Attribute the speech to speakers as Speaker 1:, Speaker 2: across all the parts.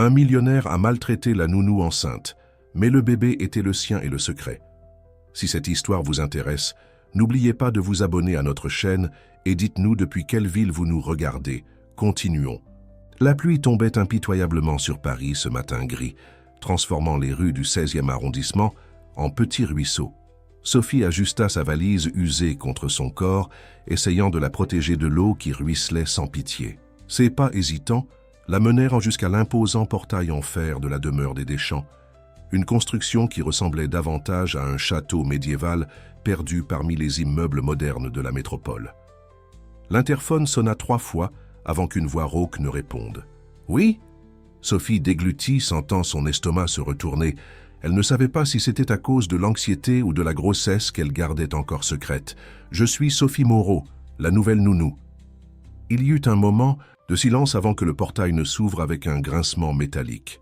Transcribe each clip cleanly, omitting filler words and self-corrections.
Speaker 1: Un millionnaire a maltraité la nounou enceinte, mais le bébé était le sien et le secret. Si cette histoire vous intéresse, n'oubliez pas de vous abonner à notre chaîne et dites-nous depuis quelle ville vous nous regardez. Continuons. La pluie tombait impitoyablement sur Paris ce matin gris, transformant les rues du 16e arrondissement en petits ruisseaux. Sophie ajusta sa valise usée contre son corps, essayant de la protéger de l'eau qui ruisselait sans pitié. Ses pas hésitants la menèrent jusqu'à l'imposant portail en fer de la demeure des Deschamps, une construction qui ressemblait davantage à un château médiéval perdu parmi les immeubles modernes de la métropole. L'interphone sonna 3 fois avant qu'une voix rauque ne réponde. « Oui ?» Sophie déglutit, sentant son estomac se retourner. Elle ne savait pas si c'était à cause de l'anxiété ou de la grossesse qu'elle gardait encore secrète. « Je suis Sophie Moreau, la nouvelle nounou. » Il y eut un moment de silence avant que le portail ne s'ouvre avec un grincement métallique.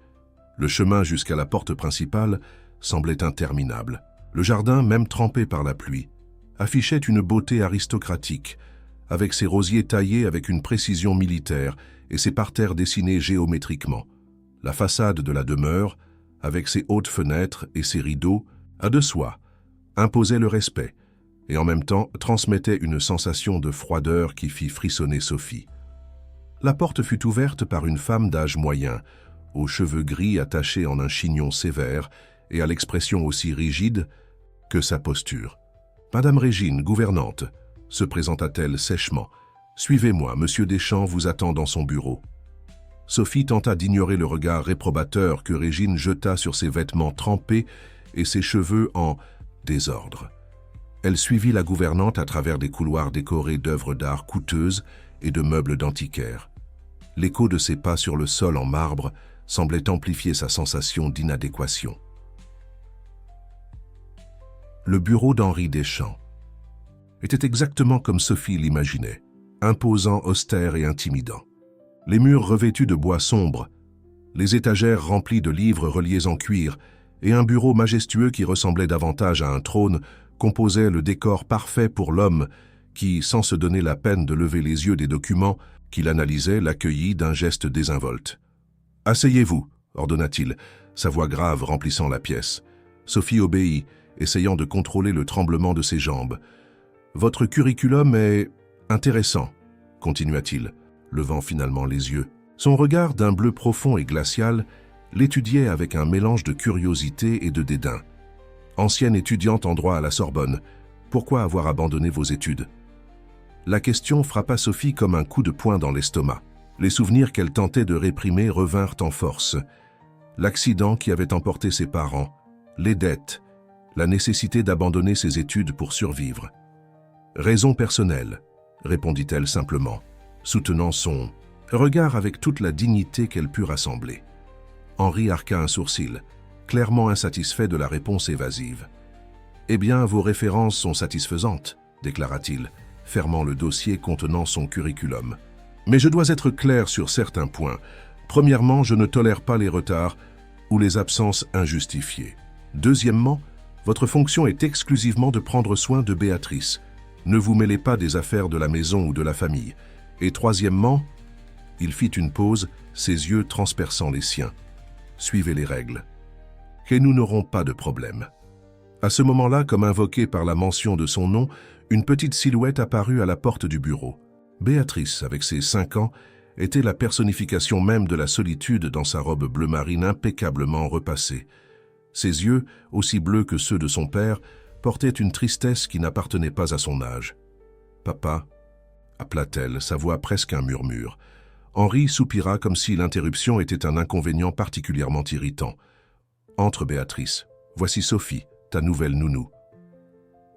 Speaker 1: Le chemin jusqu'à la porte principale semblait interminable. Le jardin, même trempé par la pluie, affichait une beauté aristocratique, avec ses rosiers taillés avec une précision militaire et ses parterres dessinés géométriquement. La façade de la demeure, avec ses hautes fenêtres et ses rideaux, à de soi, imposait le respect et en même temps transmettait une sensation de froideur qui fit frissonner Sophie. La porte fut ouverte par une femme d'âge moyen, aux cheveux gris attachés en un chignon sévère et à l'expression aussi rigide que sa posture. « Madame Régine, gouvernante », se présenta-t-elle sèchement. « Suivez-moi, Monsieur Deschamps vous attend dans son bureau. » Sophie tenta d'ignorer le regard réprobateur que Régine jeta sur ses vêtements trempés et ses cheveux en désordre. Elle suivit la gouvernante à travers des couloirs décorés d'œuvres d'art coûteuses et de meubles d'antiquaire. L'écho de ses pas sur le sol en marbre semblait amplifier sa sensation d'inadéquation. Le bureau d'Henri Deschamps était exactement comme Sophie l'imaginait, imposant, austère et intimidant. Les murs revêtus de bois sombre, les étagères remplies de livres reliés en cuir et un bureau majestueux qui ressemblait davantage à un trône composaient le décor parfait pour l'homme qui, sans se donner la peine de lever les yeux des documents qu'il analysait, l'accueillit d'un geste désinvolte. « Asseyez-vous » ordonna-t-il, sa voix grave remplissant la pièce. Sophie obéit, essayant de contrôler le tremblement de ses jambes. « Votre curriculum est intéressant » continua-t-il, levant finalement les yeux. Son regard d'un bleu profond et glacial l'étudiait avec un mélange de curiosité et de dédain. « Ancienne étudiante en droit à la Sorbonne, pourquoi avoir abandonné vos études ?» La question frappa Sophie comme un coup de poing dans l'estomac. Les souvenirs qu'elle tentait de réprimer revinrent en force. L'accident qui avait emporté ses parents, les dettes, la nécessité d'abandonner ses études pour survivre. « Raison personnelle », répondit-elle simplement, soutenant son regard avec toute la dignité qu'elle put rassembler. Henri arqua un sourcil, clairement insatisfait de la réponse évasive. « Eh bien, vos références sont satisfaisantes », déclara-t-il, fermant le dossier contenant son curriculum. « Mais je dois être clair sur certains points. Premièrement, je ne tolère pas les retards ou les absences injustifiées. Deuxièmement, votre fonction est exclusivement de prendre soin de Béatrice. Ne vous mêlez pas des affaires de la maison ou de la famille. Et troisièmement, » il fit une pause, ses yeux transperçant les siens. « Suivez les règles. Et nous n'aurons pas de problème. » À ce moment-là, comme invoqué par la mention de son nom, une petite silhouette apparut à la porte du bureau. Béatrice, avec ses 5 ans, était la personnification même de la solitude dans sa robe bleu marine impeccablement repassée. Ses yeux, aussi bleus que ceux de son père, portaient une tristesse qui n'appartenait pas à son âge. « Papa » appela-t-elle, sa voix presque un murmure. Henri soupira comme si l'interruption était un inconvénient particulièrement irritant. « Entre, Béatrice. Voici Sophie, ta nouvelle nounou. »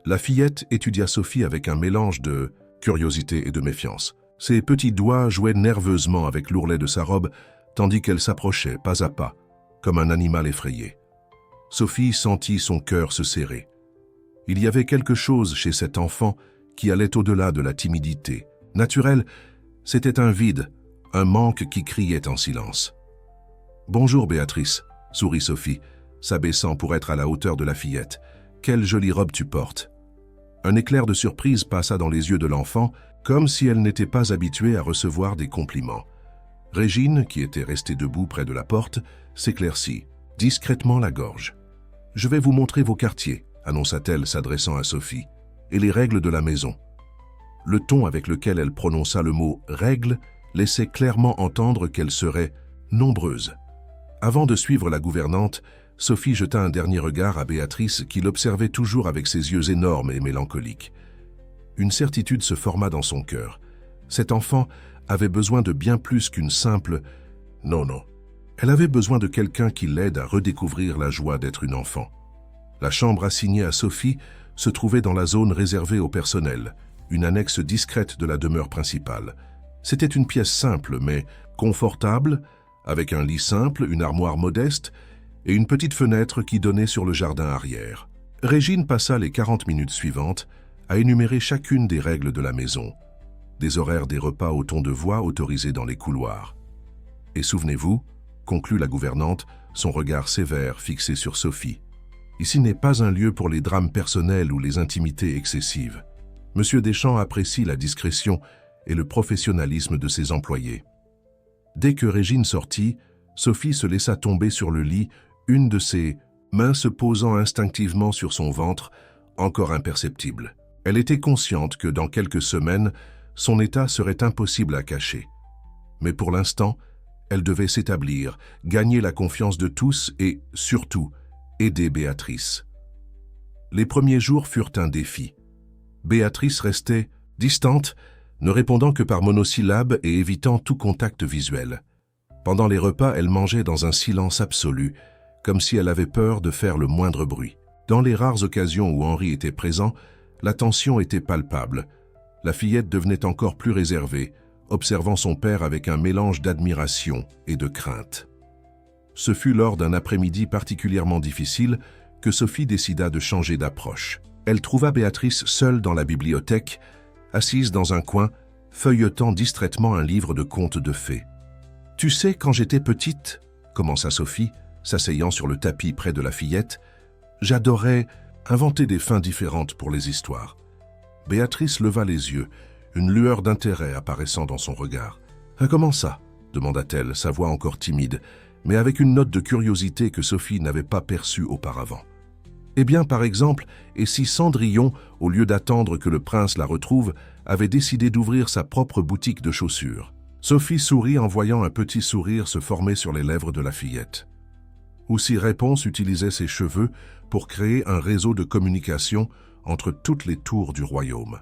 Speaker 1: La fillette étudia Sophie avec un mélange de curiosité et de méfiance. Ses petits doigts jouaient nerveusement avec l'ourlet de sa robe, tandis qu'elle s'approchait, pas à pas, comme un animal effrayé. Sophie sentit son cœur se serrer. Il y avait quelque chose chez cet enfant qui allait au-delà de la timidité. Naturel, c'était un vide, un manque qui criait en silence. « Bonjour Béatrice », sourit Sophie, s'abaissant pour être à la hauteur de la fillette. « Quelle jolie robe tu portes !» Un éclair de surprise passa dans les yeux de l'enfant, comme si elle n'était pas habituée à recevoir des compliments. Régine, qui était restée debout près de la porte, s'éclaircit, discrètement la gorge. « Je vais vous montrer vos quartiers », annonça-t-elle s'adressant à Sophie, « et les règles de la maison. » Le ton avec lequel elle prononça le mot « règles » laissait clairement entendre qu'elle serait nombreuse. Avant de suivre la gouvernante, Sophie jeta un dernier regard à Béatrice qui l'observait toujours avec ses yeux énormes et mélancoliques. Une certitude se forma dans son cœur. Cet enfant avait besoin de bien plus qu'une simple « non, non ». Elle avait besoin de quelqu'un qui l'aide à redécouvrir la joie d'être une enfant. La chambre assignée à Sophie se trouvait dans la zone réservée au personnel, une annexe discrète de la demeure principale. C'était une pièce simple mais confortable, avec un lit simple, une armoire modeste et une petite fenêtre qui donnait sur le jardin arrière. Régine passa les 40 minutes suivantes à énumérer chacune des règles de la maison, des horaires des repas au ton de voix autorisés dans les couloirs. « Et souvenez-vous, » conclut la gouvernante, son regard sévère fixé sur Sophie. « Ici n'est pas un lieu pour les drames personnels ou les intimités excessives. Monsieur Deschamps apprécie la discrétion et le professionnalisme de ses employés. » Dès que Régine sortit, Sophie se laissa tomber sur le lit, une de ses mains se posant instinctivement sur son ventre, encore imperceptible. Elle était consciente que dans quelques semaines, son état serait impossible à cacher. Mais pour l'instant, elle devait s'établir, gagner la confiance de tous et, surtout, aider Béatrice. Les premiers jours furent un défi. Béatrice restait distante, ne répondant que par monosyllabes et évitant tout contact visuel. Pendant les repas, elle mangeait dans un silence absolu, comme si elle avait peur de faire le moindre bruit. Dans les rares occasions où Henri était présent, la tension était palpable. La fillette devenait encore plus réservée, observant son père avec un mélange d'admiration et de crainte. Ce fut lors d'un après-midi particulièrement difficile que Sophie décida de changer d'approche. Elle trouva Béatrice seule dans la bibliothèque, assise dans un coin, feuilletant distraitement un livre de contes de fées. « Tu sais, quand j'étais petite, » commença Sophie, s'asseyant sur le tapis près de la fillette, « j'adorais inventer des fins différentes pour les histoires. » Béatrice leva les yeux, une lueur d'intérêt apparaissant dans son regard. « Comment ça ?» demanda-t-elle, sa voix encore timide, mais avec une note de curiosité que Sophie n'avait pas perçue auparavant. « Eh bien, par exemple, et si Cendrillon, au lieu d'attendre que le prince la retrouve, avait décidé d'ouvrir sa propre boutique de chaussures ?» Sophie sourit en voyant un petit sourire se former sur les lèvres de la fillette. Ou si Réponse utilisait ses cheveux pour créer un réseau de communication entre toutes les tours du royaume.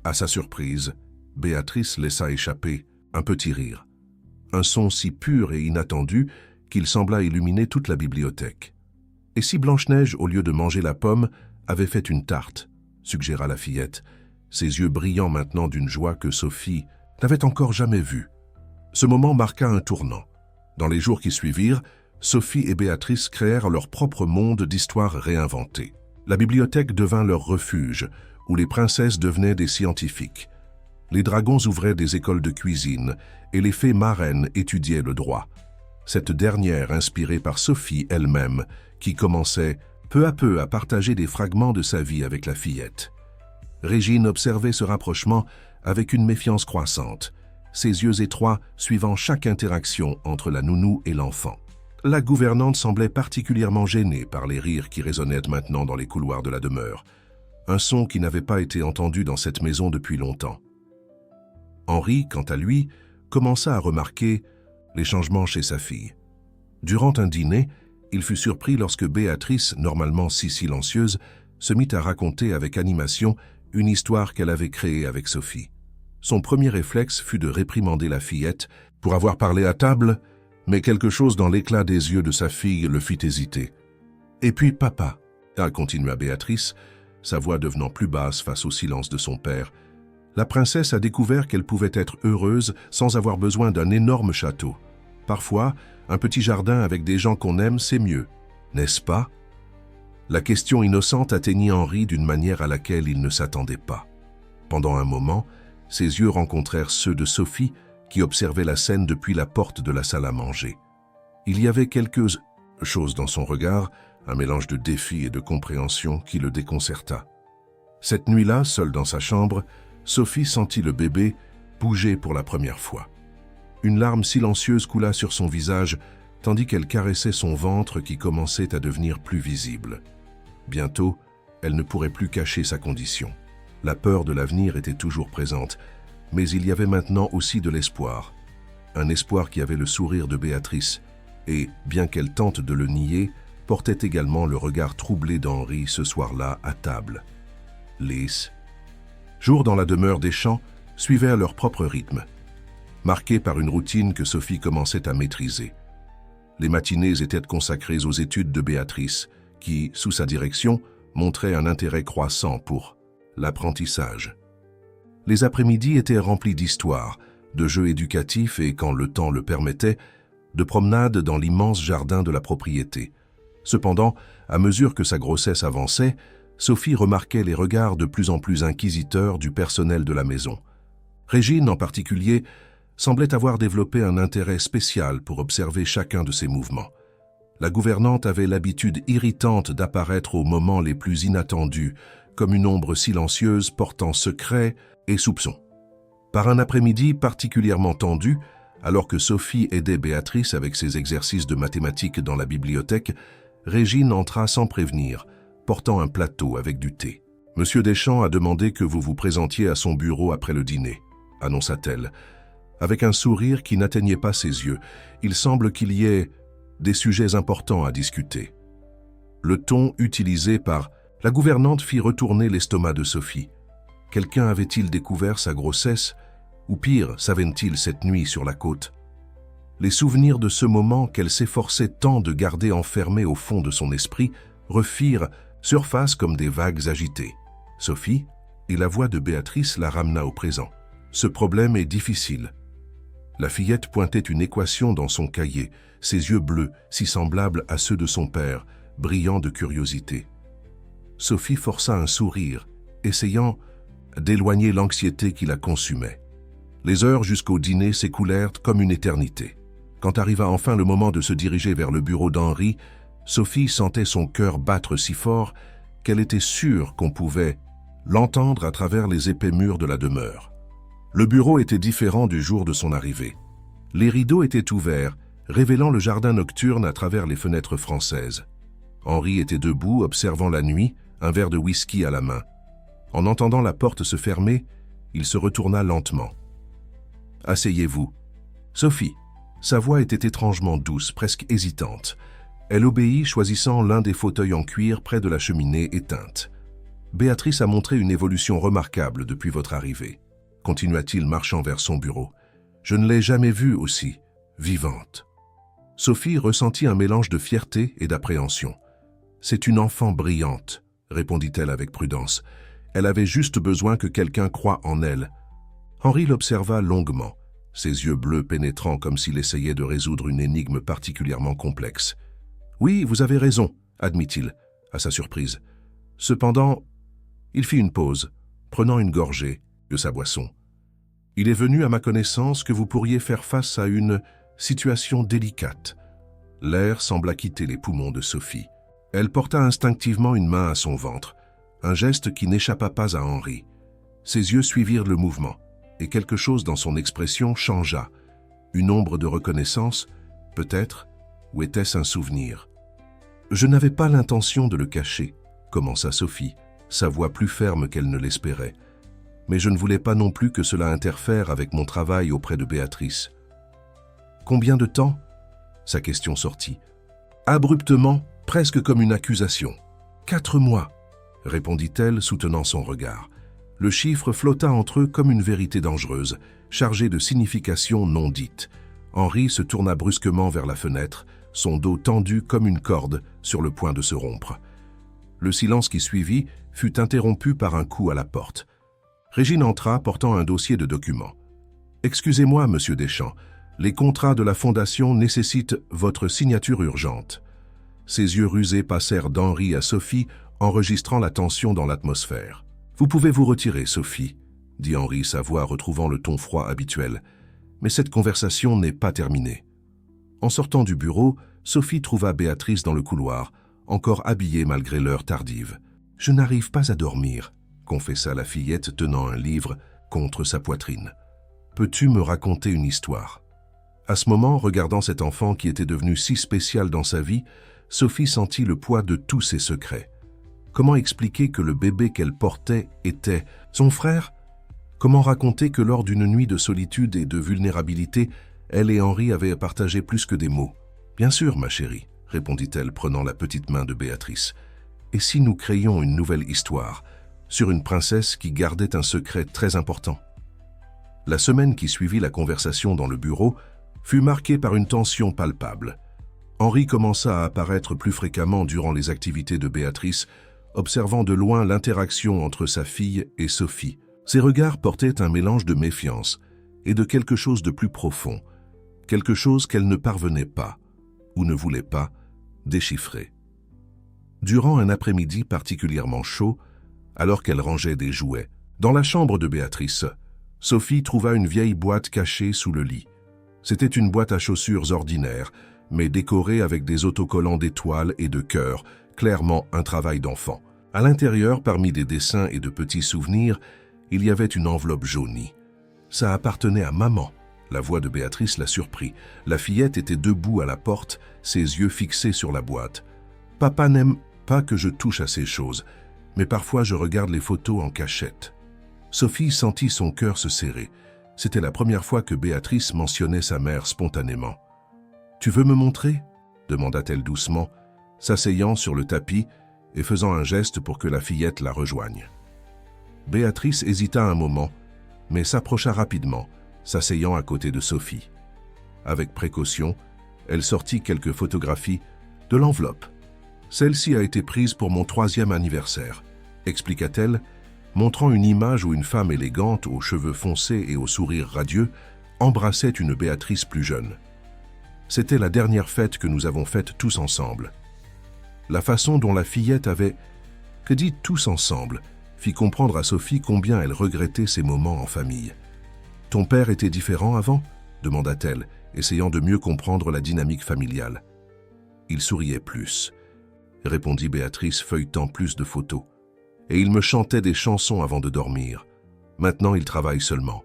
Speaker 1: À sa surprise, Béatrice laissa échapper un petit rire, un son si pur et inattendu qu'il sembla illuminer toute la bibliothèque. « Et si Blanche-Neige, au lieu de manger la pomme, avait fait une tarte ?» suggéra la fillette, ses yeux brillant maintenant d'une joie que Sophie n'avait encore jamais vue. Ce moment marqua un tournant. Dans les jours qui suivirent, Sophie et Béatrice créèrent leur propre monde d'histoires réinventées. La bibliothèque devint leur refuge, où les princesses devenaient des scientifiques. Les dragons ouvraient des écoles de cuisine et les fées marraines étudiaient le droit. Cette dernière inspirée par Sophie elle-même, qui commençait peu à peu à partager des fragments de sa vie avec la fillette. Régine observait ce rapprochement avec une méfiance croissante, ses yeux étroits suivant chaque interaction entre la nounou et l'enfant. La gouvernante semblait particulièrement gênée par les rires qui résonnaient maintenant dans les couloirs de la demeure, un son qui n'avait pas été entendu dans cette maison depuis longtemps. Henri, quant à lui, commença à remarquer les changements chez sa fille. Durant un dîner, il fut surpris lorsque Béatrice, normalement si silencieuse, se mit à raconter avec animation une histoire qu'elle avait créée avec Sophie. Son premier réflexe fut de réprimander la fillette pour avoir parlé à table, mais quelque chose dans l'éclat des yeux de sa fille le fit hésiter. « Et puis papa » continua Béatrice, sa voix devenant plus basse face au silence de son père. La princesse a découvert qu'elle pouvait être heureuse sans avoir besoin d'un énorme château. Parfois, un petit jardin avec des gens qu'on aime, c'est mieux, n'est-ce pas? La question innocente atteignit Henri d'une manière à laquelle il ne s'attendait pas. Pendant un moment, ses yeux rencontrèrent ceux de Sophie, qui observait la scène depuis la porte de la salle à manger. Il y avait quelque chose dans son regard, un mélange de défi et de compréhension qui le déconcerta. Cette nuit-là, seule dans sa chambre, Sophie sentit le bébé bouger pour la première fois. Une larme silencieuse coula sur son visage, tandis qu'elle caressait son ventre qui commençait à devenir plus visible. Bientôt, elle ne pourrait plus cacher sa condition. La peur de l'avenir était toujours présente, mais il y avait maintenant aussi de l'espoir. Un espoir qui avait le sourire de Béatrice, et, bien qu'elle tente de le nier, portait également le regard troublé d'Henri ce soir-là à table. Lys. Jours dans la demeure des Champs suivaient à leur propre rythme, marqués par une routine que Sophie commençait à maîtriser. Les matinées étaient consacrées aux études de Béatrice, qui, sous sa direction, montrait un intérêt croissant pour l'apprentissage. Les après-midi étaient remplis d'histoires, de jeux éducatifs et, quand le temps le permettait, de promenades dans l'immense jardin de la propriété. Cependant, à mesure que sa grossesse avançait, Sophie remarquait les regards de plus en plus inquisiteurs du personnel de la maison. Régine, en particulier, semblait avoir développé un intérêt spécial pour observer chacun de ses mouvements. La gouvernante avait l'habitude irritante d'apparaître aux moments les plus inattendus, comme une ombre silencieuse portant secret et soupçon. Par un après-midi particulièrement tendu, alors que Sophie aidait Béatrice avec ses exercices de mathématiques dans la bibliothèque, Régine entra sans prévenir, portant un plateau avec du thé. « Monsieur Deschamps a demandé que vous vous présentiez à son bureau après le dîner », annonça-t-elle. Avec un sourire qui n'atteignait pas ses yeux, il semble qu'il y ait des sujets importants à discuter. Le ton utilisé par la gouvernante fit retourner l'estomac de Sophie. Quelqu'un avait-il découvert sa grossesse, ou pire, s'avait-il cette nuit sur la côte? Les souvenirs de ce moment qu'elle s'efforçait tant de garder enfermés au fond de son esprit refirent surface comme des vagues agitées. Sophie, et la voix de Béatrice la ramena au présent. Ce problème est difficile. La fillette pointait une équation dans son cahier, ses yeux bleus, si semblables à ceux de son père, brillants de curiosité. Sophie força un sourire, essayant d'éloigner l'anxiété qui la consumait. Les heures jusqu'au dîner s'écoulèrent comme une éternité. Quand arriva enfin le moment de se diriger vers le bureau d'Henri, Sophie sentait son cœur battre si fort qu'elle était sûre qu'on pouvait l'entendre à travers les épais murs de la demeure. Le bureau était différent du jour de son arrivée. Les rideaux étaient ouverts, révélant le jardin nocturne à travers les fenêtres françaises. Henri était debout, observant la nuit, un verre de whisky à la main. En entendant la porte se fermer, il se retourna lentement. « Asseyez-vous. » Sophie. Sa voix était étrangement douce, presque hésitante. Elle obéit, choisissant l'un des fauteuils en cuir près de la cheminée éteinte. « Béatrice a montré une évolution remarquable depuis votre arrivée. » Continua-t-il, marchant vers son bureau. « Je ne l'ai jamais vue aussi vivante. » Sophie ressentit un mélange de fierté et d'appréhension. « C'est une enfant brillante, » répondit-elle avec prudence. Elle avait juste besoin que quelqu'un croie en elle. Henri l'observa longuement, ses yeux bleus pénétrant comme s'il essayait de résoudre une énigme particulièrement complexe. « Oui, vous avez raison, » admit-il, à sa surprise. Cependant, il fit une pause, prenant une gorgée de sa boisson. « Il est venu à ma connaissance que vous pourriez faire face à une situation délicate. » L'air sembla quitter les poumons de Sophie. Elle porta instinctivement une main à son ventre, un geste qui n'échappa pas à Henri. Ses yeux suivirent le mouvement, et quelque chose dans son expression changea. Une ombre de reconnaissance, peut-être, ou était-ce un souvenir? « Je n'avais pas l'intention de le cacher, » commença Sophie, sa voix plus ferme qu'elle ne l'espérait. « Mais je ne voulais pas non plus que cela interfère avec mon travail auprès de Béatrice. »« Combien de temps ?» Sa question sortit. Abruptement, presque comme une accusation. « 4 mois », répondit-elle, soutenant son regard. Le chiffre flotta entre eux comme une vérité dangereuse, chargée de significations non dites. Henri se tourna brusquement vers la fenêtre, son dos tendu comme une corde sur le point de se rompre. Le silence qui suivit fut interrompu par un coup à la porte. Régine entra portant un dossier de documents. « Excusez-moi, monsieur Deschamps, les contrats de la Fondation nécessitent votre signature urgente. » Ses yeux rusés passèrent d'Henri à Sophie, enregistrant la tension dans l'atmosphère. « Vous pouvez vous retirer, Sophie, » dit Henri, sa voix retrouvant le ton froid habituel. « Mais cette conversation n'est pas terminée. » En sortant du bureau, Sophie trouva Béatrice dans le couloir, encore habillée malgré l'heure tardive. « Je n'arrive pas à dormir, » confessa la fillette tenant un livre contre sa poitrine. « Peux-tu me raconter une histoire ?» À ce moment, regardant cet enfant qui était devenu si spécial dans sa vie, Sophie sentit le poids de tous ses secrets. Comment expliquer que le bébé qu'elle portait était son frère? Comment raconter que lors d'une nuit de solitude et de vulnérabilité, elle et Henri avaient partagé plus que des mots? « Bien sûr, ma chérie, » répondit-elle, prenant la petite main de Béatrice. « Et si nous créions une nouvelle histoire, sur une princesse qui gardait un secret très important ?» La semaine qui suivit la conversation dans le bureau fut marquée par une tension palpable. Henri commença à apparaître plus fréquemment durant les activités de Béatrice, observant de loin l'interaction entre sa fille et Sophie. Ses regards portaient un mélange de méfiance et de quelque chose de plus profond, quelque chose qu'elle ne parvenait pas, ou ne voulait pas, déchiffrer. Durant un après-midi particulièrement chaud, alors qu'elle rangeait des jouets, dans la chambre de Béatrice, Sophie trouva une vieille boîte cachée sous le lit. C'était une boîte à chaussures ordinaire, mais décorée avec des autocollants d'étoiles et de cœurs, clairement un travail d'enfant. À l'intérieur, parmi des dessins et de petits souvenirs, il y avait une enveloppe jaunie. Ça appartenait à maman. La voix de Béatrice la surprit. La fillette était debout à la porte, ses yeux fixés sur la boîte. « Papa n'aime pas que je touche à ces choses, mais parfois je regarde les photos en cachette. » Sophie sentit son cœur se serrer. C'était la première fois que Béatrice mentionnait sa mère spontanément. « Tu veux me montrer ?» demanda-t-elle doucement, s'asseyant sur le tapis et faisant un geste pour que la fillette la rejoigne. Béatrice hésita un moment, mais s'approcha rapidement, s'asseyant à côté de Sophie. Avec précaution, elle sortit quelques photographies de l'enveloppe. « Celle-ci a été prise pour mon 3e anniversaire », expliqua-t-elle, montrant une image où une femme élégante, aux cheveux foncés et au sourire radieux, embrassait une Béatrice plus jeune. C'était la dernière fête que nous avons faite tous ensemble. La façon dont la fillette avait « que dit tous ensemble ?» fit comprendre à Sophie combien elle regrettait ces moments en famille. « Ton père était différent avant ?» demanda-t-elle, essayant de mieux comprendre la dynamique familiale. « Il souriait plus », répondit Béatrice, feuilletant plus de photos. « Et il me chantait des chansons avant de dormir. Maintenant, il travaille seulement. »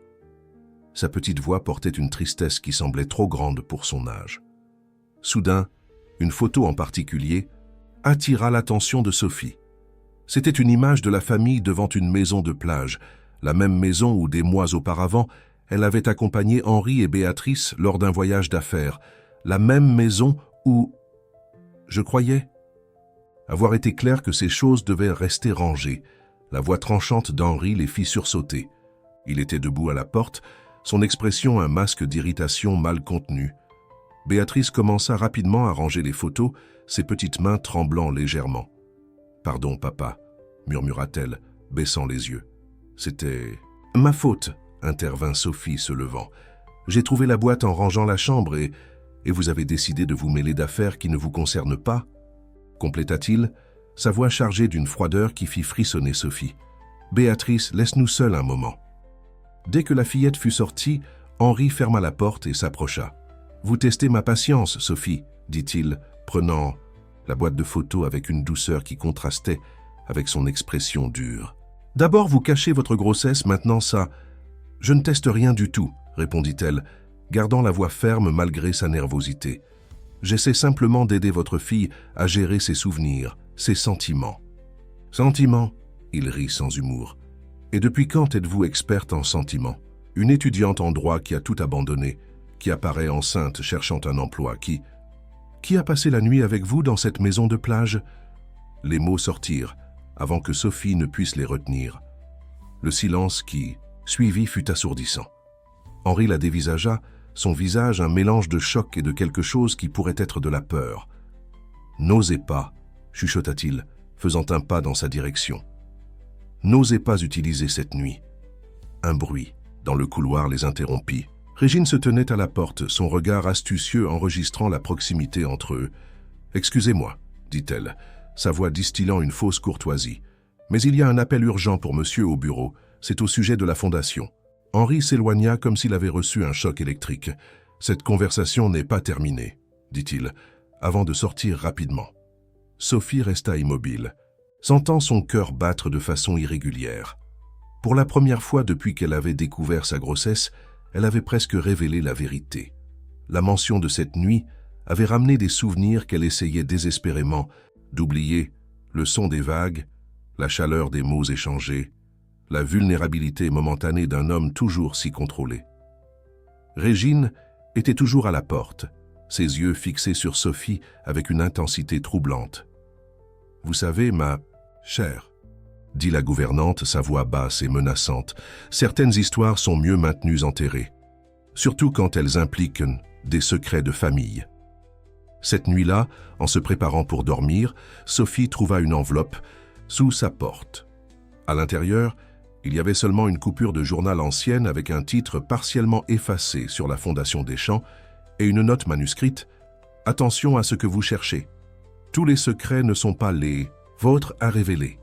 Speaker 1: Sa petite voix portait une tristesse qui semblait trop grande pour son âge. Soudain, une photo en particulier attira l'attention de Sophie. C'était une image de la famille devant une maison de plage, la même maison où des mois auparavant, elle avait accompagné Henri et Béatrice lors d'un voyage d'affaires, la même maison où... Je croyais avoir été clair que ces choses devaient rester rangées. La voix tranchante d'Henri les fit sursauter. Il était debout à la porte, son expression un masque d'irritation mal contenu. Béatrice commença rapidement à ranger les photos, ses petites mains tremblant légèrement. « Pardon, papa », murmura-t-elle, baissant les yeux. « C'était ma faute », intervint Sophie, se levant. « J'ai trouvé la boîte en rangeant la chambre et vous avez décidé de vous mêler d'affaires qui ne vous concernent pas ?» compléta-t-il, sa voix chargée d'une froideur qui fit frissonner Sophie. « Béatrice, laisse-nous seuls un moment. » Dès que la fillette fut sortie, Henri ferma la porte et s'approcha. « Vous testez ma patience, Sophie, » dit-il, prenant la boîte de photos avec une douceur qui contrastait avec son expression dure. « D'abord vous cachez votre grossesse, maintenant ça... »« Je ne teste rien du tout, » répondit-elle, gardant la voix ferme malgré sa nervosité. « J'essaie simplement d'aider votre fille à gérer ses souvenirs, ses sentiments. »« Sentiments ?» Il rit sans humour. « Et depuis quand êtes-vous experte en sentiments ? Une étudiante en droit qui a tout abandonné, qui apparaît enceinte cherchant un emploi, Qui a passé la nuit avec vous dans cette maison de plage ?» Les mots sortirent, avant que Sophie ne puisse les retenir. Le silence qui suivit fut assourdissant. Henri la dévisagea, son visage un mélange de choc et de quelque chose qui pourrait être de la peur. « N'osez pas », chuchota-t-il, faisant un pas dans sa direction. « N'osez pas utiliser cette nuit. » Un bruit, dans le couloir, les interrompit. Régine se tenait à la porte, son regard astucieux enregistrant la proximité entre eux. « Excusez-moi, » dit-elle, sa voix distillant une fausse courtoisie. « Mais il y a un appel urgent pour monsieur au bureau. C'est au sujet de la fondation. » Henri s'éloigna comme s'il avait reçu un choc électrique. « Cette conversation n'est pas terminée, » dit-il, avant de sortir rapidement. Sophie resta immobile, sentant son cœur battre de façon irrégulière. Pour la première fois depuis qu'elle avait découvert sa grossesse, elle avait presque révélé la vérité. La mention de cette nuit avait ramené des souvenirs qu'elle essayait désespérément d'oublier, le son des vagues, la chaleur des mots échangés, la vulnérabilité momentanée d'un homme toujours si contrôlé. Régine était toujours à la porte, ses yeux fixés sur Sophie avec une intensité troublante. « Vous savez, ma chère, » dit la gouvernante, sa voix basse et menaçante, « certaines histoires sont mieux maintenues enterrées, surtout quand elles impliquent des secrets de famille. » Cette nuit-là, en se préparant pour dormir, Sophie trouva une enveloppe sous sa porte. À l'intérieur, il y avait seulement une coupure de journal ancienne avec un titre partiellement effacé sur la fondation des champs et une note manuscrite « Attention à ce que vous cherchez. Tous les secrets ne sont pas les vôtres à révéler. »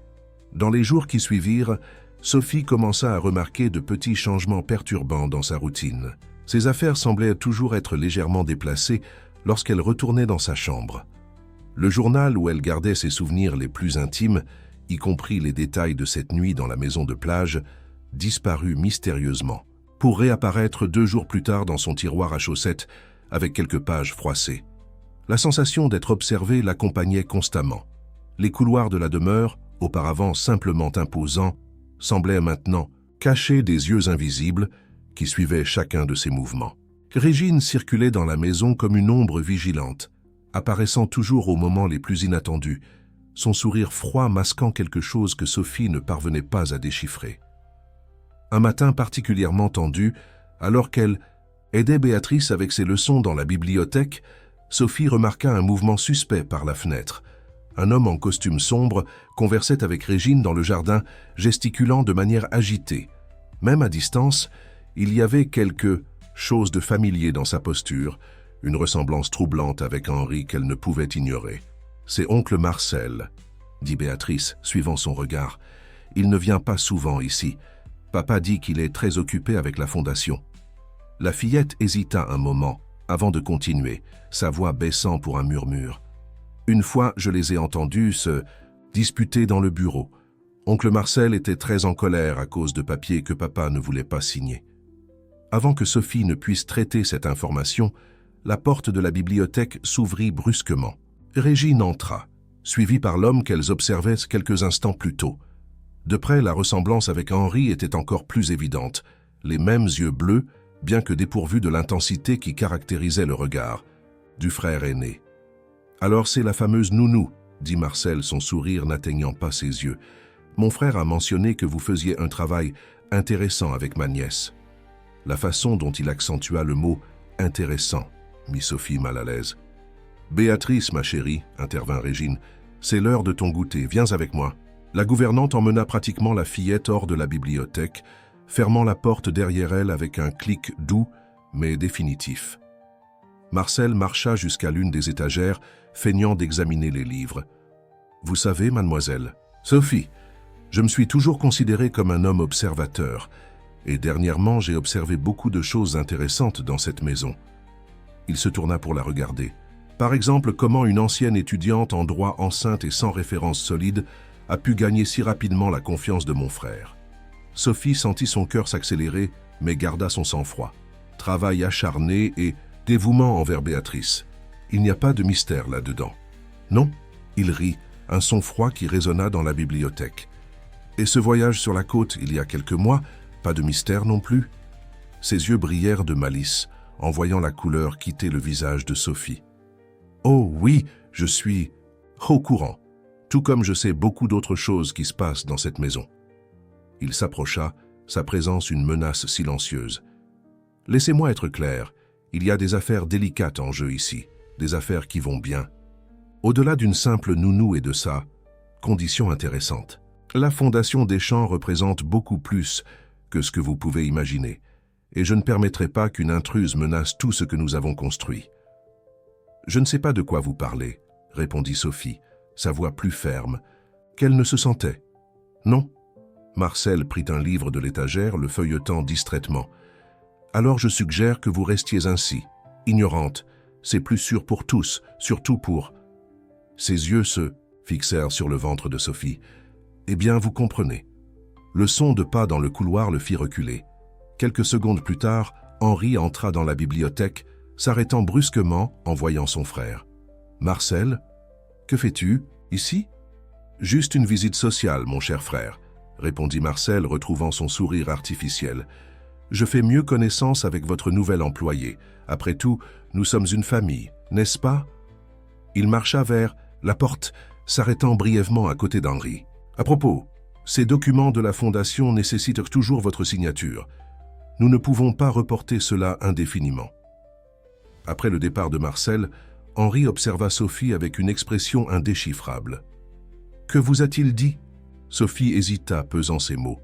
Speaker 1: Dans les jours qui suivirent, Sophie commença à remarquer de petits changements perturbants dans sa routine. Ses affaires semblaient toujours être légèrement déplacées lorsqu'elle retournait dans sa chambre. Le journal où elle gardait ses souvenirs les plus intimes, y compris les détails de cette nuit dans la maison de plage, disparut mystérieusement, pour réapparaître 2 jours plus tard dans son tiroir à chaussettes avec quelques pages froissées. La sensation d'être observée l'accompagnait constamment. Les couloirs de la demeure, auparavant simplement imposants, semblaient maintenant cachés des yeux invisibles qui suivaient chacun de ses mouvements. Régine circulait dans la maison comme une ombre vigilante, apparaissant toujours aux moments les plus inattendus, son sourire froid masquant quelque chose que Sophie ne parvenait pas à déchiffrer. Un matin particulièrement tendu, alors qu'elle aidait Béatrice avec ses leçons dans la bibliothèque, Sophie remarqua un mouvement suspect par la fenêtre. Un homme en costume sombre conversait avec Régine dans le jardin, gesticulant de manière agitée. Même à distance, il y avait quelque chose de familier dans sa posture, une ressemblance troublante avec Henri qu'elle ne pouvait ignorer. « C'est oncle Marcel », dit Béatrice, suivant son regard. « Il ne vient pas souvent ici. Papa dit qu'il est très occupé avec la fondation. » La fillette hésita un moment, avant de continuer, sa voix baissant pour un murmure. « Une fois, je les ai entendus se disputer dans le bureau. Oncle Marcel était très en colère à cause de papiers que papa ne voulait pas signer. » Avant que Sophie ne puisse traiter cette information, la porte de la bibliothèque s'ouvrit brusquement. Régine entra, suivie par l'homme qu'elles observaient quelques instants plus tôt. De près, la ressemblance avec Henri était encore plus évidente, les mêmes yeux bleus, bien que dépourvus de l'intensité qui caractérisait le regard du frère aîné. « Alors c'est la fameuse nounou, » dit Marcel, son sourire n'atteignant pas ses yeux. « Mon frère a mentionné que vous faisiez un travail intéressant avec ma nièce. » La façon dont il accentua le mot « intéressant » mit Sophie mal à l'aise. « Béatrice, ma chérie, » intervint Régine, « c'est l'heure de ton goûter, viens avec moi. » La gouvernante emmena pratiquement la fillette hors de la bibliothèque, fermant la porte derrière elle avec un clic doux, mais définitif. Marcel marcha jusqu'à l'une des étagères, feignant d'examiner les livres. « Vous savez, mademoiselle, Sophie, je me suis toujours considéré comme un homme observateur, et dernièrement j'ai observé beaucoup de choses intéressantes dans cette maison. » Il se tourna pour la regarder. Par exemple, comment une ancienne étudiante en droit enceinte et sans référence solide a pu gagner si rapidement la confiance de mon frère. Sophie sentit son cœur s'accélérer, mais garda son sang-froid. Travail acharné et dévouement envers Béatrice. Il n'y a pas de mystère là-dedans. Non, il rit, un son froid qui résonna dans la bibliothèque. Et ce voyage sur la côte il y a quelques mois, pas de mystère non plus. Ses yeux brillèrent de malice, en voyant la couleur quitter le visage de Sophie. « Oh oui, je suis au courant, tout comme je sais beaucoup d'autres choses qui se passent dans cette maison. » Il s'approcha, sa présence une menace silencieuse. « Laissez-moi être clair, il y a des affaires délicates en jeu ici, des affaires qui vont bien. Au-delà d'une simple nounou et de ça, condition intéressante. La fondation des champs représente beaucoup plus que ce que vous pouvez imaginer, et je ne permettrai pas qu'une intruse menace tout ce que nous avons construit. » « Je ne sais pas de quoi vous parlez, » répondit Sophie, sa voix plus ferme, qu'elle ne se sentait. « Non. » Marcel prit un livre de l'étagère, le feuilletant distraitement. « Alors je suggère que vous restiez ainsi, ignorante. C'est plus sûr pour tous, surtout pour... » Ses yeux se fixèrent sur le ventre de Sophie. « Eh bien, vous comprenez. » Le son de pas dans le couloir le fit reculer. Quelques secondes plus tard, Henri entra dans la bibliothèque, s'arrêtant brusquement en voyant son frère. « Marcel, que fais-tu, ici ?»« Juste une visite sociale, mon cher frère, » répondit Marcel, retrouvant son sourire artificiel. « Je fais mieux connaissance avec votre nouvel employé. Après tout, nous sommes une famille, n'est-ce pas ?» Il marcha vers la porte, s'arrêtant brièvement à côté d'Henri. « À propos, ces documents de la Fondation nécessitent toujours votre signature. Nous ne pouvons pas reporter cela indéfiniment. » Après le départ de Marcel, Henri observa Sophie avec une expression indéchiffrable. « Que vous a-t-il dit ?» Sophie hésita, pesant ses mots.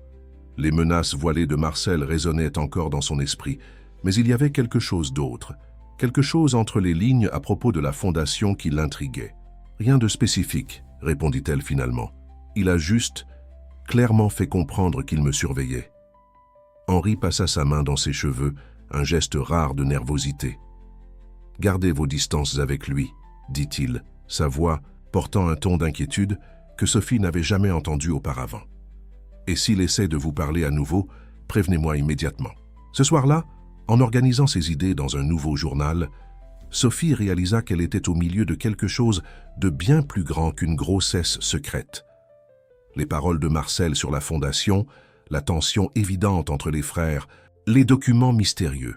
Speaker 1: Les menaces voilées de Marcel résonnaient encore dans son esprit, mais il y avait quelque chose d'autre, quelque chose entre les lignes à propos de la Fondation qui l'intriguait. « Rien de spécifique, » répondit-elle finalement. « Il a juste, clairement fait comprendre qu'il me surveillait. » Henri passa sa main dans ses cheveux, un geste rare de nervosité. « Gardez vos distances avec lui, » dit-il, sa voix portant un ton d'inquiétude que Sophie n'avait jamais entendu auparavant. « Et s'il essaie de vous parler à nouveau, prévenez-moi immédiatement. » Ce soir-là, en organisant ses idées dans un nouveau journal, Sophie réalisa qu'elle était au milieu de quelque chose de bien plus grand qu'une grossesse secrète. Les paroles de Marcel sur la Fondation, la tension évidente entre les frères, les documents mystérieux.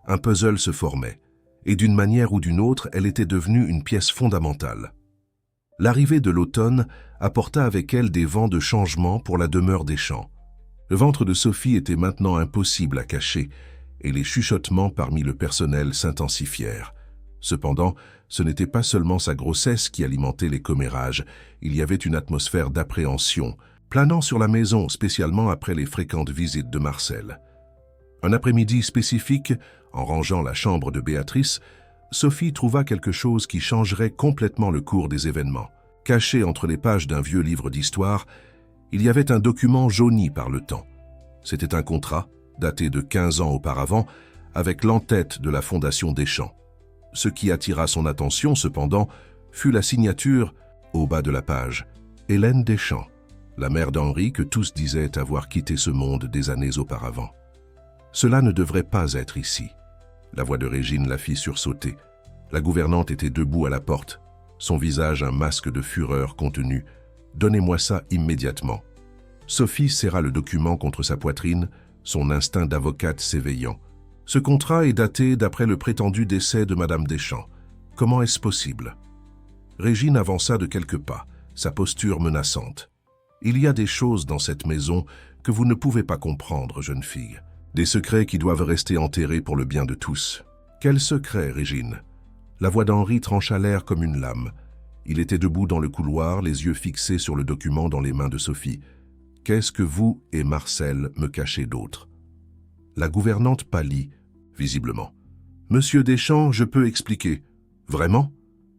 Speaker 1: Un puzzle se formait, et d'une manière ou d'une autre, elle était devenue une pièce fondamentale. L'arrivée de l'automne apporta avec elle des vents de changement pour la demeure des champs. Le ventre de Sophie était maintenant impossible à cacher, et les chuchotements parmi le personnel s'intensifièrent. Cependant, ce n'était pas seulement sa grossesse qui alimentait les commérages, il y avait une atmosphère d'appréhension, planant sur la maison, spécialement après les fréquentes visites de Marcel. Un après-midi spécifique, en rangeant la chambre de Béatrice, Sophie trouva quelque chose qui changerait complètement le cours des événements. Caché entre les pages d'un vieux livre d'histoire, il y avait un document jauni par le temps. C'était un contrat, daté de 15 ans auparavant, avec l'entête de la Fondation Deschamps. Ce qui attira son attention, cependant, fut la signature, au bas de la page, « Hélène Deschamps », la mère d'Henri que tous disaient avoir quitté ce monde des années auparavant. Cela ne devrait pas être ici. La voix de Régine la fit sursauter. La gouvernante était debout à la porte, son visage un masque de fureur contenu. « Donnez-moi ça immédiatement. » Sophie serra le document contre sa poitrine, son instinct d'avocate s'éveillant. « Ce contrat est daté d'après le prétendu décès de Madame Deschamps. Comment est-ce possible ?» Régine avança de quelques pas, sa posture menaçante. « Il y a des choses dans cette maison que vous ne pouvez pas comprendre, jeune fille. Des secrets qui doivent rester enterrés pour le bien de tous. » « Quel secret, Régine ?» La voix d'Henri trancha l'air comme une lame. Il était debout dans le couloir, les yeux fixés sur le document dans les mains de Sophie. « Qu'est-ce que vous et Marcel me cachez d'autre ?» La gouvernante pâlit, visiblement. « Monsieur Deschamps, je peux expliquer. »« Vraiment ?»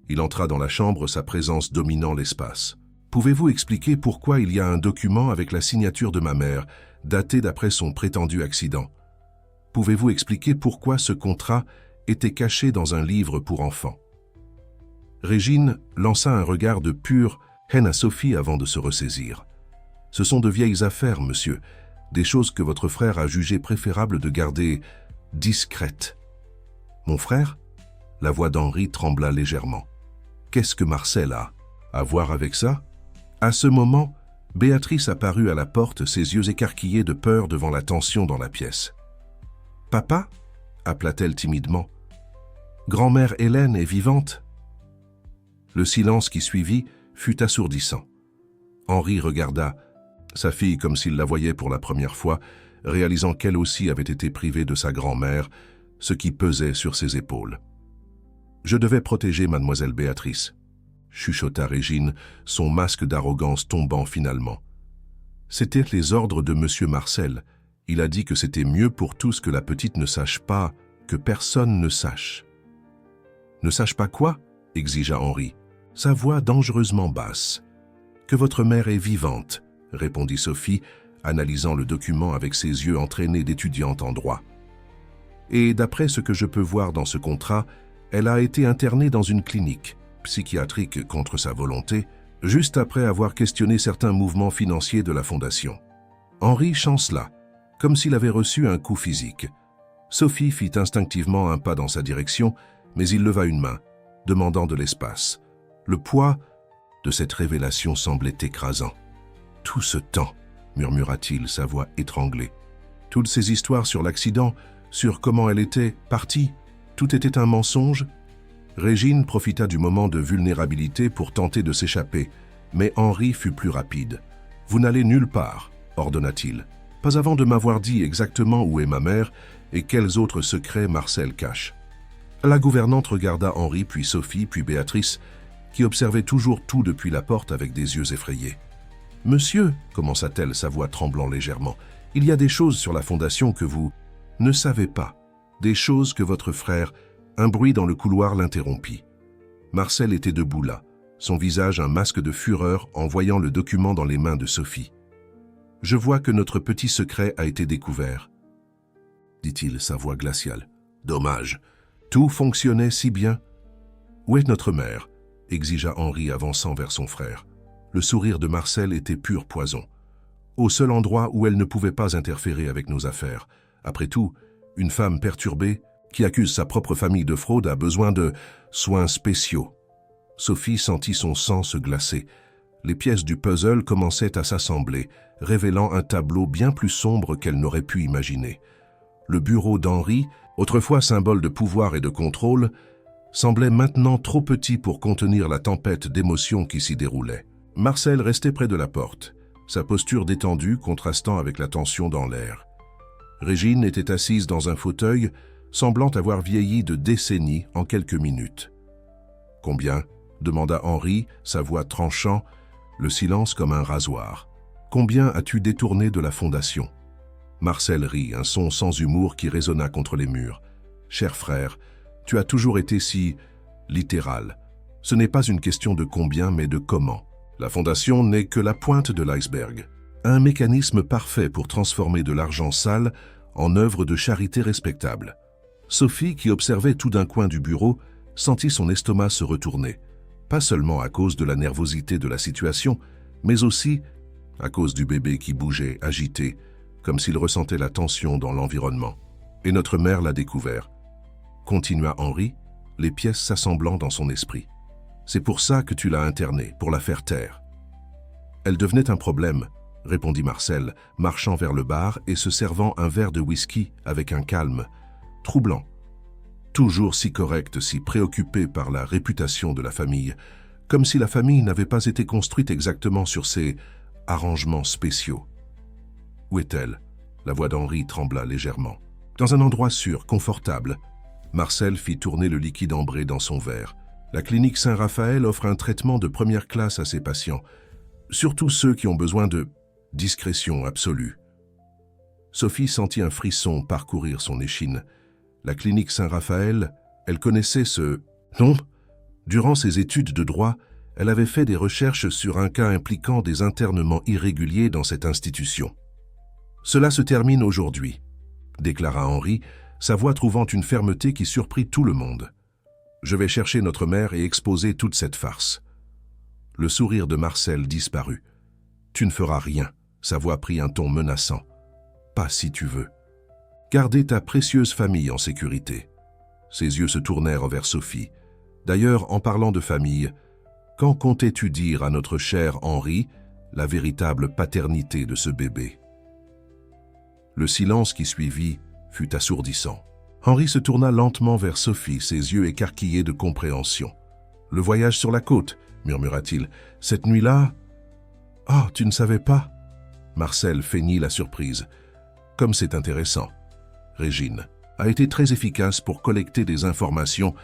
Speaker 1: Il entra dans la chambre, sa présence dominant l'espace. « Pouvez-vous expliquer pourquoi il y a un document avec la signature de ma mère, daté d'après son prétendu accident? Pouvez-vous expliquer pourquoi ce contrat était caché dans un livre pour enfants ?» Régine lança un regard de pure haine à Sophie avant de se ressaisir. « Ce sont de vieilles affaires, monsieur, des choses que votre frère a jugé préférable de garder discrètes. »« Mon frère ?» La voix d'Henri trembla légèrement. « Qu'est-ce que Marcel a à voir avec ça ?» À ce moment, Béatrice apparut à la porte, ses yeux écarquillés de peur devant la tension dans la pièce. « Papa ?» appela-t-elle timidement. « Grand-mère Hélène est vivante ?» Le silence qui suivit fut assourdissant. Henri regarda sa fille comme s'il la voyait pour la première fois, réalisant qu'elle aussi avait été privée de sa grand-mère, ce qui pesait sur ses épaules. « Je devais protéger mademoiselle Béatrice », chuchota Régine, son masque d'arrogance tombant finalement. « C'étaient les ordres de monsieur Marcel. Il a dit que c'était mieux pour tous que la petite ne sache pas, que personne ne sache. »« Ne sache pas quoi ?» exigea Henri, sa voix dangereusement basse. « Que votre mère est vivante, » répondit Sophie, analysant le document avec ses yeux entraînés d'étudiante en droit. « Et d'après ce que je peux voir dans ce contrat, elle a été internée dans une clinique psychiatrique contre sa volonté, juste après avoir questionné certains mouvements financiers de la Fondation. » Henri chancela, comme s'il avait reçu un coup physique. Sophie fit instinctivement un pas dans sa direction, mais il leva une main, demandant de l'espace. Le poids de cette révélation semblait écrasant. « Tout ce temps !» murmura-t-il, sa voix étranglée. Toutes ces histoires sur l'accident, sur comment elle était partie, tout était un mensonge. Régine profita du moment de vulnérabilité pour tenter de s'échapper, mais Henri fut plus rapide. « Vous n'allez nulle part », ordonna-t-il. « Pas avant de m'avoir dit exactement où est ma mère et quels autres secrets Marcel cache. » La gouvernante regarda Henri, puis Sophie, puis Béatrice, qui observait toujours tout depuis la porte avec des yeux effrayés. « Monsieur, » commença-t-elle, sa voix tremblant légèrement, « il y a des choses sur la fondation que vous ne savez pas, des choses que votre frère... » Un bruit dans le couloir l'interrompit. Marcel était debout là, son visage un masque de fureur en voyant le document dans les mains de Sophie. « Je vois que notre petit secret a été découvert, » dit-il, sa voix glaciale. « Dommage, tout fonctionnait si bien. »« Où est notre mère ?» exigea Henri avançant vers son frère. Le sourire de Marcel était pur poison. « Au seul endroit où elle ne pouvait pas interférer avec nos affaires. Après tout, une femme perturbée, qui accuse sa propre famille de fraude, a besoin de soins spéciaux. » Sophie sentit son sang se glacer. Les pièces du puzzle commençaient à s'assembler, révélant un tableau bien plus sombre qu'elle n'aurait pu imaginer. Le bureau d'Henri, autrefois symbole de pouvoir et de contrôle, semblait maintenant trop petit pour contenir la tempête d'émotions qui s'y déroulait. Marcel restait près de la porte, sa posture détendue contrastant avec la tension dans l'air. Régine était assise dans un fauteuil, semblant avoir vieilli de décennies en quelques minutes. « Combien ?» demanda Henri, sa voix tranchant, le silence comme un rasoir. « Combien as-tu détourné de la fondation ?» Marcel rit, un son sans humour qui résonna contre les murs. « Cher frère, tu as toujours été si littéral. Ce n'est pas une question de combien, mais de comment. La fondation n'est que la pointe de l'iceberg. Un mécanisme parfait pour transformer de l'argent sale en œuvre de charité respectable. » Sophie, qui observait tout d'un coin du bureau, sentit son estomac se retourner, pas seulement à cause de la nervosité de la situation, mais aussi à cause du bébé qui bougeait, agité, comme s'il ressentait la tension dans l'environnement. « Et notre mère l'a découvert, » continua Henri, les pièces s'assemblant dans son esprit. « C'est pour ça que tu l'as internée, pour la faire taire. »« Elle devenait un problème, » répondit Marcel, marchant vers le bar et se servant un verre de whisky avec un calme troublant. Toujours si correct, si préoccupé par la réputation de la famille, comme si la famille n'avait pas été construite exactement sur ces arrangements spéciaux. « Où est-elle » La voix d'Henri trembla légèrement. « Dans un endroit sûr, confortable. » Marcel fit tourner le liquide ambré dans son verre. « La clinique Saint-Raphaël offre un traitement de première classe à ses patients, surtout ceux qui ont besoin de discrétion absolue. » Sophie sentit un frisson parcourir son échine. La clinique Saint-Raphaël, elle connaissait ce nom. Durant ses études de droit, elle avait fait des recherches sur un cas impliquant des internements irréguliers dans cette institution. « Cela se termine aujourd'hui, » déclara Henri, sa voix trouvant une fermeté qui surprit tout le monde. « Je vais chercher notre mère et exposer toute cette farce. » Le sourire de Marcel disparut. « Tu ne feras rien. » Sa voix prit un ton menaçant. « Pas si tu veux. Garder ta précieuse famille en sécurité. » Ses yeux se tournèrent vers Sophie. « D'ailleurs, en parlant de famille, quand comptais-tu dire à notre cher Henri la véritable paternité de ce bébé ?» Le silence qui suivit fut assourdissant. Henri se tourna lentement vers Sophie, ses yeux écarquillés de compréhension. « Le voyage sur la côte, » murmura-t-il. « Cette nuit-là... »« Ah, tu ne savais pas ?» Marcel feignit la surprise. « Comme c'est intéressant. » Régine a été très efficace pour collecter des informations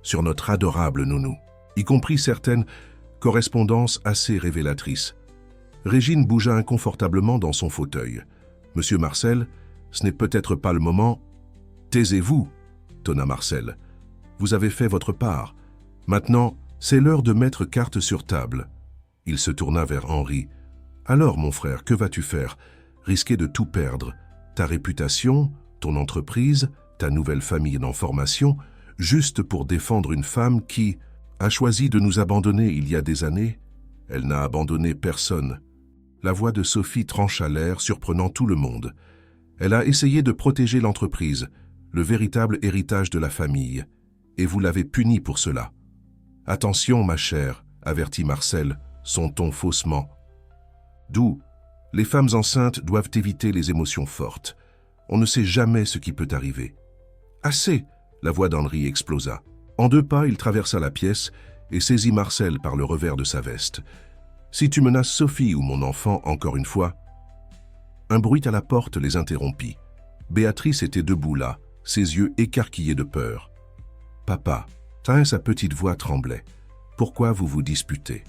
Speaker 1: sur notre adorable nounou, y compris certaines correspondances assez révélatrices. Régine bougea inconfortablement dans son fauteuil. « Monsieur Marcel, ce n'est peut-être pas le moment. »« Taisez-vous, » tonna Marcel. « Vous avez fait votre part. Maintenant, c'est l'heure de mettre carte sur table. » Il se tourna vers Henri. « Alors, mon frère, que vas-tu faire? Risquer de tout perdre? Ta réputation, ton entreprise, ta nouvelle famille en formation, juste pour défendre une femme qui a choisi de nous abandonner il y a des années? Elle n'a abandonné personne. » La voix de Sophie trancha l'air, surprenant tout le monde. « Elle a essayé de protéger l'entreprise, le véritable héritage de la famille, et vous l'avez puni pour cela. Attention, ma chère, avertit Marcel, son ton faussement doux. Les femmes enceintes doivent éviter les émotions fortes. On ne sait jamais ce qui peut arriver. Assez! La voix d'Henri explosa. En 2 pas, il traversa la pièce et saisit Marcel par le revers de sa veste. Si tu menaces Sophie ou mon enfant encore une fois... Un bruit à la porte les interrompit. Béatrice était debout là, ses yeux écarquillés de peur. Papa, sa petite voix tremblait. Pourquoi vous vous disputez?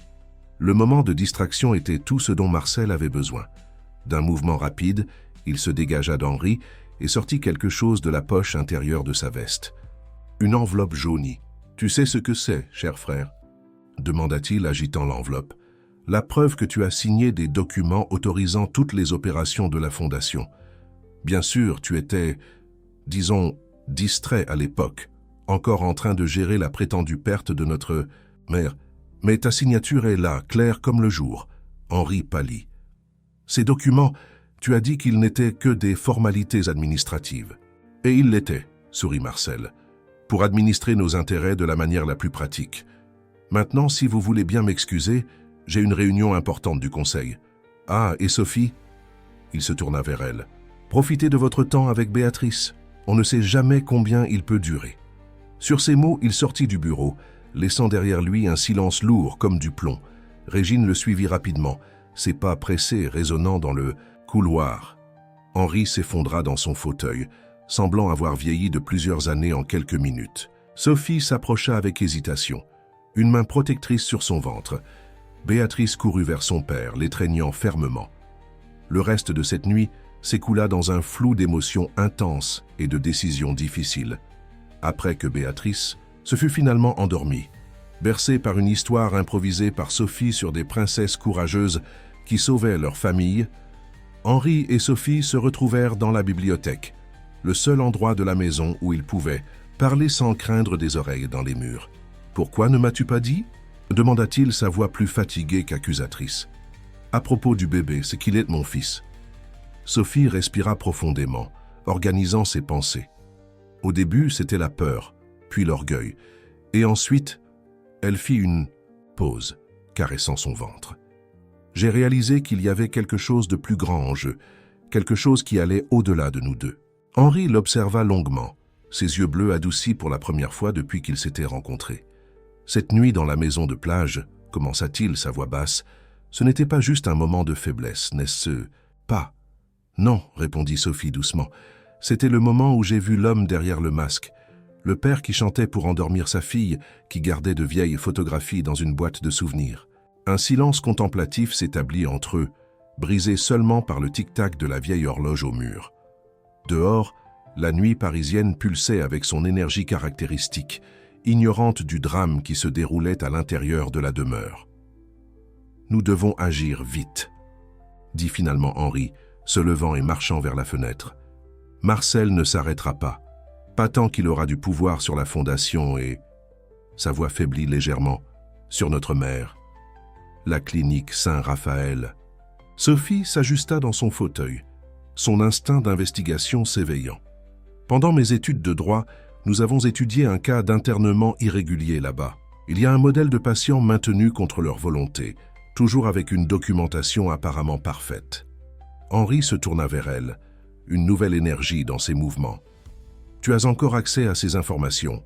Speaker 1: Le moment de distraction était tout ce dont Marcel avait besoin. D'un mouvement rapide, il se dégagea d'Henri et sortit quelque chose de la poche intérieure de sa veste. Une enveloppe jaunie. « Tu sais ce que c'est, cher frère ?» demanda-t-il, agitant l'enveloppe. « La preuve que tu as signé des documents autorisant toutes les opérations de la Fondation. Bien sûr, tu étais, disons, distrait à l'époque, encore en train de gérer la prétendue perte de notre mère. Mais ta signature est là, claire comme le jour. » Henri pâlit. « Ces documents, tu as dit qu'ils n'étaient que des formalités administratives. » « Et ils l'étaient, sourit Marcel, pour administrer nos intérêts de la manière la plus pratique. Maintenant, si vous voulez bien m'excuser, j'ai une réunion importante du conseil. Ah, et Sophie ?» Il se tourna vers elle. « Profitez de votre temps avec Béatrice. On ne sait jamais combien il peut durer. » Sur ces mots, il sortit du bureau, laissant derrière lui un silence lourd comme du plomb. Régine le suivit rapidement, ses pas pressés résonnant dans le couloir. Henri s'effondra dans son fauteuil, semblant avoir vieilli de plusieurs années en quelques minutes. Sophie s'approcha avec hésitation, une main protectrice sur son ventre. Béatrice courut vers son père, l'étreignant fermement. Le reste de cette nuit s'écoula dans un flou d'émotions intenses et de décisions difficiles. Après que Béatrice se fut finalement endormie, bercée par une histoire improvisée par Sophie sur des princesses courageuses qui sauvaient leur famille, Henri et Sophie se retrouvèrent dans la bibliothèque, le seul endroit de la maison où ils pouvaient parler sans craindre des oreilles dans les murs. « Pourquoi ne m'as-tu pas dit ?» demanda-t-il, sa voix plus fatiguée qu'accusatrice. « À propos du bébé, c'est qu'il est mon fils. » Sophie respira profondément, organisant ses pensées. Au début, c'était la peur, puis l'orgueil, et ensuite, elle fit une pause, caressant son ventre. « J'ai réalisé qu'il y avait quelque chose de plus grand en jeu, quelque chose qui allait au-delà de nous deux. » Henri l'observa longuement, ses yeux bleus adoucis pour la première fois depuis qu'ils s'étaient rencontrés. « Cette nuit dans la maison de plage, commença-t-il, sa voix basse, ce n'était pas juste un moment de faiblesse, n'est-ce pas? »« Non, répondit Sophie doucement, c'était le moment où j'ai vu l'homme derrière le masque, le père qui chantait pour endormir sa fille, qui gardait de vieilles photographies dans une boîte de souvenirs. Un silence contemplatif s'établit entre eux, brisé seulement par le tic-tac de la vieille horloge au mur. Dehors, la nuit parisienne pulsait avec son énergie caractéristique, ignorante du drame qui se déroulait à l'intérieur de la demeure. « Nous devons agir vite, » dit finalement Henri, se levant et marchant vers la fenêtre. « Marcel ne s'arrêtera pas tant qu'il aura du pouvoir sur la fondation et... » Sa voix faiblit légèrement, « sur notre mère, la clinique Saint-Raphaël. » Sophie s'ajusta dans son fauteuil, son instinct d'investigation s'éveillant. « Pendant mes études de droit, nous avons étudié un cas d'internement irrégulier là-bas. Il y a un modèle de patients maintenus contre leur volonté, toujours avec une documentation apparemment parfaite. » Henri se tourna vers elle, une nouvelle énergie dans ses mouvements. « Tu as encore accès à ces informations. »«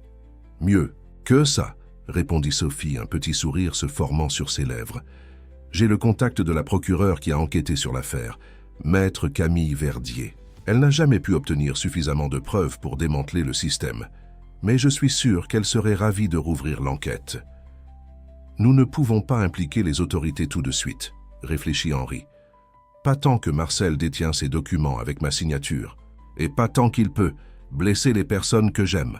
Speaker 1: Mieux que ça, » répondit Sophie, un petit sourire se formant sur ses lèvres. « J'ai le contact de la procureure qui a enquêté sur l'affaire, Maître Camille Verdier. Elle n'a jamais pu obtenir suffisamment de preuves pour démanteler le système, mais je suis sûr qu'elle serait ravie de rouvrir l'enquête. »« Nous ne pouvons pas impliquer les autorités tout de suite, » réfléchit Henri. « Pas tant que Marcel détient ces documents avec ma signature, et pas tant qu'il peut blesser les personnes que j'aime. »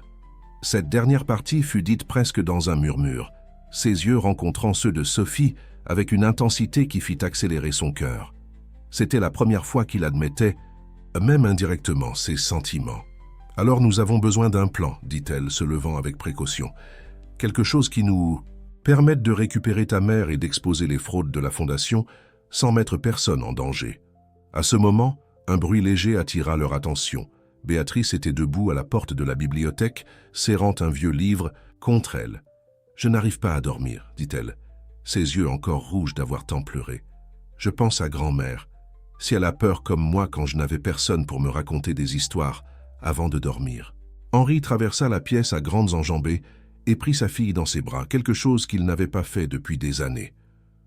Speaker 1: Cette dernière partie fut dite presque dans un murmure, ses yeux rencontrant ceux de Sophie avec une intensité qui fit accélérer son cœur. C'était la première fois qu'il admettait, même indirectement, ses sentiments. « Alors nous avons besoin d'un plan, » dit-elle, se levant avec précaution. « Quelque chose qui nous permette de récupérer ta mère et d'exposer les fraudes de la Fondation sans mettre personne en danger. » À ce moment, un bruit léger attira leur attention. Béatrice était debout à la porte de la bibliothèque, serrant un vieux livre contre elle. « Je n'arrive pas à dormir, dit-elle, ses yeux encore rouges d'avoir tant pleuré. Je pense à grand-mère. Si elle a peur comme moi quand je n'avais personne pour me raconter des histoires avant de dormir. » Henri traversa la pièce à grandes enjambées et prit sa fille dans ses bras, quelque chose qu'il n'avait pas fait depuis des années.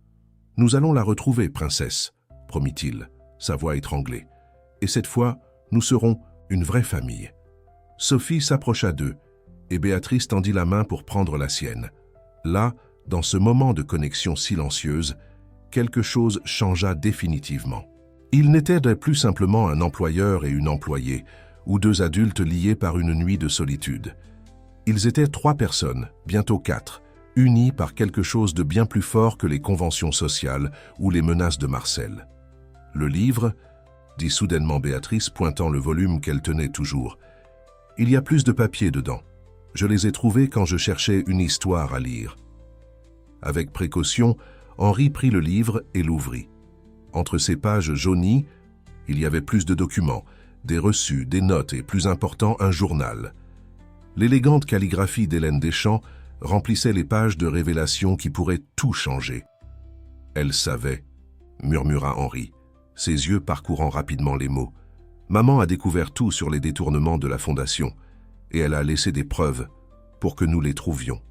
Speaker 1: « Nous allons la retrouver, princesse, » promit-il, sa voix étranglée. « Et cette fois, nous serons une vraie famille. » Sophie s'approcha d'eux, et Béatrice tendit la main pour prendre la sienne. Là, dans ce moment de connexion silencieuse, quelque chose changea définitivement. Ils n'étaient plus simplement un employeur et une employée, ou deux adultes liés par une nuit de solitude. Ils étaient 3 personnes, bientôt 4, unis par quelque chose de bien plus fort que les conventions sociales ou les menaces de Marcel. « Le livre ?» dit soudainement Béatrice, pointant le volume qu'elle tenait toujours. « Il y a plus de papier dedans. Je les ai trouvés quand je cherchais une histoire à lire. » Avec précaution, Henri prit le livre et l'ouvrit. Entre ces pages jaunies, il y avait plus de documents, des reçus, des notes et, plus important, un journal. L'élégante calligraphie d'Hélène Deschamps remplissait les pages de révélations qui pourraient tout changer. « Elle savait », murmura Henri, ses yeux parcourant rapidement les mots. « Maman a découvert tout sur les détournements de la Fondation, et elle a laissé des preuves pour que nous les trouvions. »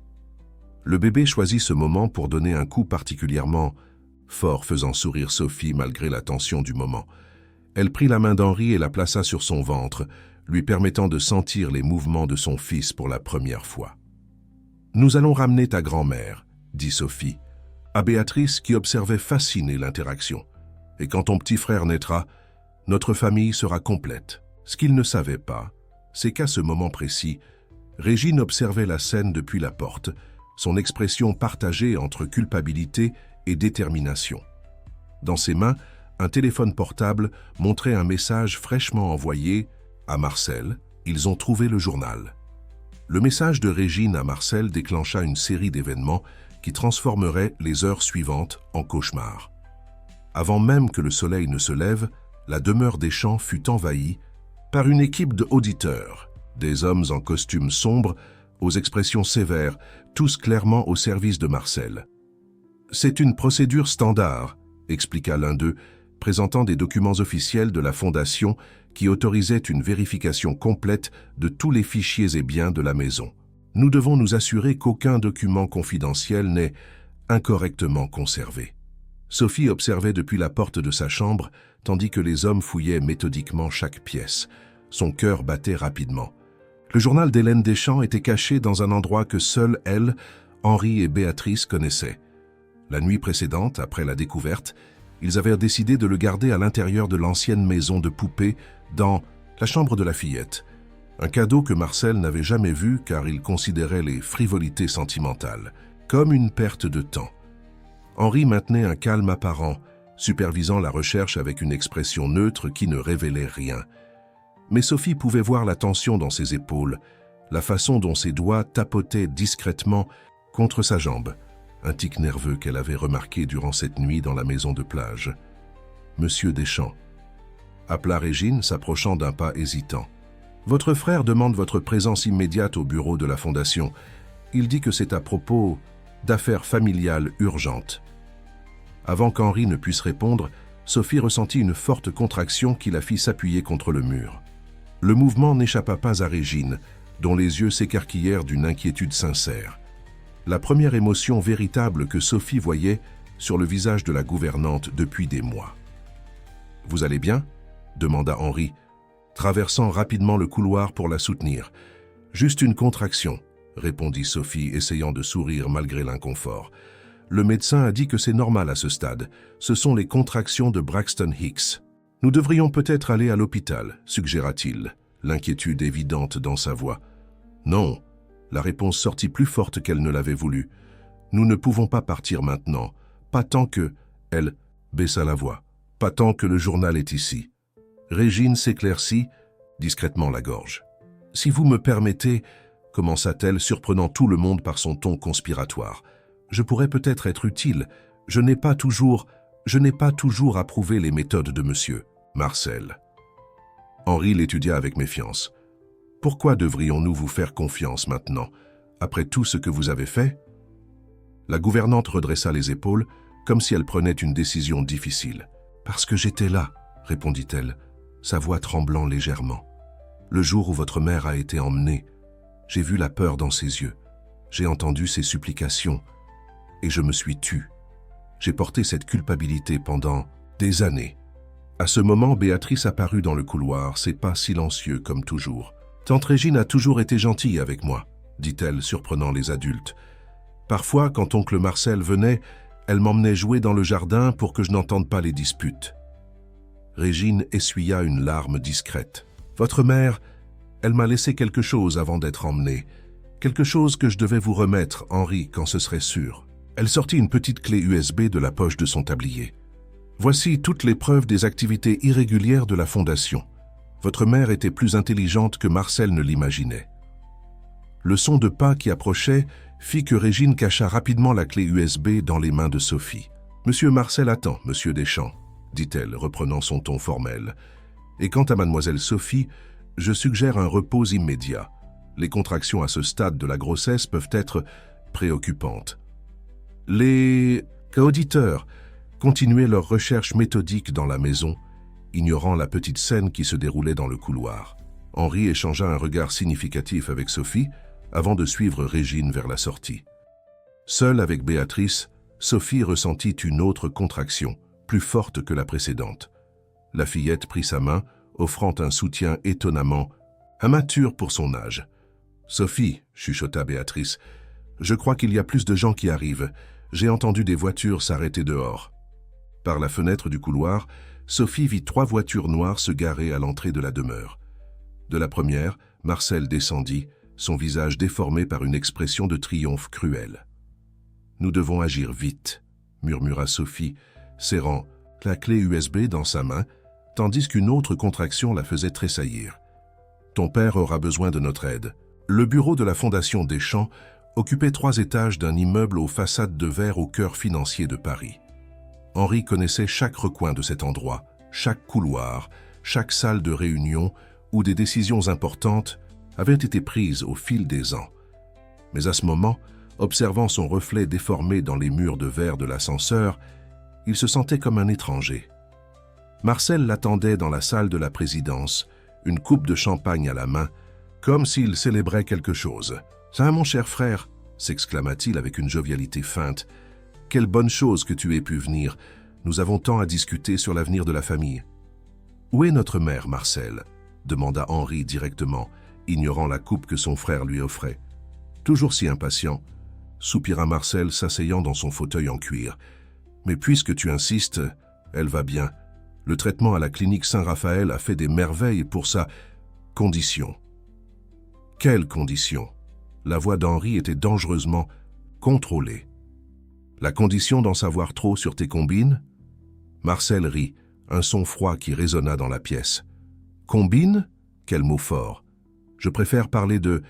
Speaker 1: Le bébé choisit ce moment pour donner un coup particulièrement fort, faisant sourire Sophie malgré la tension du moment. Elle prit la main d'Henri et la plaça sur son ventre, lui permettant de sentir les mouvements de son fils pour la première fois. « Nous allons ramener ta grand-mère, » dit Sophie, à Béatrice qui observait fascinée l'interaction. « Et quand ton petit frère naîtra, notre famille sera complète. » Ce qu'il ne savait pas, c'est qu'à ce moment précis, Régine observait la scène depuis la porte, son expression partagée entre culpabilité et détermination. Dans ses mains, un téléphone portable montrait un message fraîchement envoyé à Marcel. Ils ont trouvé le journal. Le message de Régine à Marcel déclencha une série d'événements qui transformeraient les heures suivantes en cauchemar. Avant même que le soleil ne se lève, la demeure des Champs fut envahie par une équipe d'auditeurs, des hommes en costumes sombres, aux expressions sévères, tous clairement au service de Marcel. « C'est une procédure standard », expliqua l'un d'eux, présentant des documents officiels de la Fondation qui autorisaient une vérification complète de tous les fichiers et biens de la maison. « Nous devons nous assurer qu'aucun document confidentiel n'est incorrectement conservé. » Sophie observait depuis la porte de sa chambre, tandis que les hommes fouillaient méthodiquement chaque pièce. Son cœur battait rapidement. Le journal d'Hélène Deschamps était caché dans un endroit que seuls elle, Henri et Béatrice connaissaient. La nuit précédente, après la découverte, ils avaient décidé de le garder à l'intérieur de l'ancienne maison de poupées, dans la chambre de la fillette. Un cadeau que Marcel n'avait jamais vu car il considérait les frivolités sentimentales comme une perte de temps. Henri maintenait un calme apparent, supervisant la recherche avec une expression neutre qui ne révélait rien. Mais Sophie pouvait voir la tension dans ses épaules, la façon dont ses doigts tapotaient discrètement contre sa jambe, un tic nerveux qu'elle avait remarqué durant cette nuit dans la maison de plage. « Monsieur Deschamps » appela Régine, s'approchant d'un pas hésitant. « Votre frère demande votre présence immédiate au bureau de la Fondation. Il dit que c'est à propos d'affaires familiales urgentes. » Avant qu'Henri ne puisse répondre, Sophie ressentit une forte contraction qui la fit s'appuyer contre le mur. Le mouvement n'échappa pas à Régine, dont les yeux s'écarquillèrent d'une inquiétude sincère. La première émotion véritable que Sophie voyait sur le visage de la gouvernante depuis des mois. « Vous allez bien ?» demanda Henri, traversant rapidement le couloir pour la soutenir. « Juste une contraction », répondit Sophie, essayant de sourire malgré l'inconfort. « Le médecin a dit que c'est normal à ce stade. Ce sont les contractions de Braxton Hicks. Nous devrions peut-être aller à l'hôpital, suggéra-t-il, l'inquiétude évidente dans sa voix. « Non », la réponse sortit plus forte qu'elle ne l'avait voulu. « Nous ne pouvons pas partir maintenant, pas tant que… » Elle baissa la voix. « Pas tant que le journal est ici. » Régine s'éclaircit discrètement la gorge. « Si vous me permettez… » commença-t-elle, surprenant tout le monde par son ton conspiratoire. « Je pourrais peut-être être utile. Je n'ai pas toujours approuvé les méthodes de monsieur Marcel. » Henri l'étudia avec méfiance. « Pourquoi devrions-nous vous faire confiance maintenant, après tout ce que vous avez fait ?» La gouvernante redressa les épaules, comme si elle prenait une décision difficile. « Parce que j'étais là, » répondit-elle, sa voix tremblant légèrement. « Le jour où votre mère a été emmenée, j'ai vu la peur dans ses yeux. J'ai entendu ses supplications et je me suis tue. J'ai porté cette culpabilité pendant des années. » À ce moment, Béatrice apparut dans le couloir, ses pas silencieux comme toujours. « Tante Régine a toujours été gentille avec moi, » dit-elle, surprenant les adultes. « Parfois, quand oncle Marcel venait, elle m'emmenait jouer dans le jardin pour que je n'entende pas les disputes. » Régine essuya une larme discrète. « Votre mère, elle m'a laissé quelque chose avant d'être emmenée. Quelque chose que je devais vous remettre, Henri, quand ce serait sûr. » Elle sortit une petite clé USB de la poche de son tablier. « Voici toutes les preuves des activités irrégulières de la Fondation. Votre mère était plus intelligente que Marcel ne l'imaginait. » Le son de pas qui approchait fit que Régine cacha rapidement la clé USB dans les mains de Sophie. « Monsieur Marcel attend, monsieur Deschamps, » dit-elle, reprenant son ton formel. « Et quant à mademoiselle Sophie, je suggère un repos immédiat. Les contractions à ce stade de la grossesse peuvent être préoccupantes. » Les auditeurs continuaient leurs recherches méthodiques dans la maison, ignorant la petite scène qui se déroulait dans le couloir. Henri échangea un regard significatif avec Sophie avant de suivre Régine vers la sortie. Seule avec Béatrice, Sophie ressentit une autre contraction, plus forte que la précédente. La fillette prit sa main, offrant un soutien étonnamment immature pour son âge. « Sophie, » chuchota Béatrice, « je crois qu'il y a plus de gens qui arrivent. J'ai entendu des voitures s'arrêter dehors. » Par la fenêtre du couloir, Sophie vit 3 voitures noires se garer à l'entrée de la demeure. De la première, Marcel descendit, son visage déformé par une expression de triomphe cruel. « Nous devons agir vite, » murmura Sophie, serrant la clé USB dans sa main, tandis qu'une autre contraction la faisait tressaillir. « Ton père aura besoin de notre aide. » Le bureau de la Fondation Deschamps occupait 3 étages d'un immeuble aux façades de verre au cœur financier de Paris. Henri connaissait chaque recoin de cet endroit, chaque couloir, chaque salle de réunion où des décisions importantes avaient été prises au fil des ans. Mais à ce moment, observant son reflet déformé dans les murs de verre de l'ascenseur, il se sentait comme un étranger. Marcel l'attendait dans la salle de la présidence, une coupe de champagne à la main, comme s'il célébrait quelque chose. « Ça, mon cher frère !» s'exclama-t-il avec une jovialité feinte. « Quelle bonne chose que tu aies pu venir. Nous avons tant à discuter sur l'avenir de la famille. »« Où est notre mère, Marcel ?» demanda Henri directement, ignorant la coupe que son frère lui offrait. « Toujours si impatient, » soupira Marcel s'asseyant dans son fauteuil en cuir. « Mais puisque tu insistes, elle va bien. Le traitement à la clinique Saint-Raphaël a fait des merveilles pour sa condition. » « Quelle condition ?» La voix d'Henri était dangereusement contrôlée. « La condition d'en savoir trop sur tes combines ?» Marcel rit, un son froid qui résonna dans la pièce. « Combine » Quel mot fort. Je préfère parler de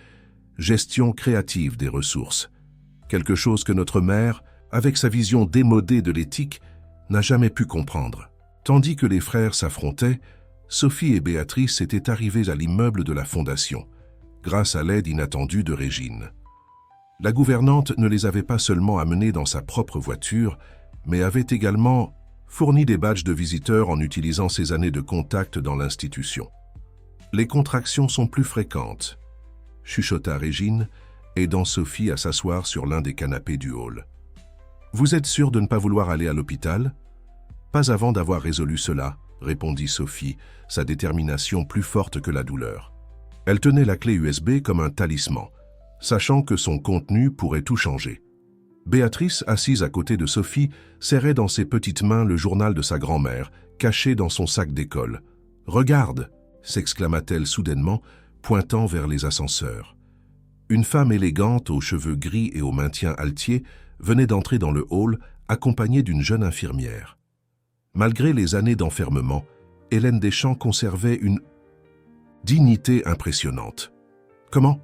Speaker 1: gestion créative des ressources. Quelque chose que notre mère, avec sa vision démodée de l'éthique, n'a jamais pu comprendre. Tandis que les frères s'affrontaient, Sophie et Béatrice étaient arrivées à l'immeuble de la Fondation, grâce à l'aide inattendue de Régine. La gouvernante ne les avait pas seulement amenés dans sa propre voiture, mais avait également fourni des badges de visiteurs en utilisant ses années de contact dans l'institution. « Les contractions sont plus fréquentes », chuchota Régine, aidant Sophie à s'asseoir sur l'un des canapés du hall. « Vous êtes sûre de ne pas vouloir aller à l'hôpital ?»« Pas avant d'avoir résolu cela », répondit Sophie, sa détermination plus forte que la douleur. Elle tenait la clé USB comme un talisman, sachant que son contenu pourrait tout changer. Béatrice, assise à côté de Sophie, serrait dans ses petites mains le journal de sa grand-mère, caché dans son sac d'école. « Regarde !» s'exclama-t-elle soudainement, pointant vers les ascenseurs. Une femme élégante, aux cheveux gris et au maintien altier, venait d'entrer dans le hall, accompagnée d'une jeune infirmière. Malgré les années d'enfermement, Hélène Deschamps conservait une dignité impressionnante. « Comment ?»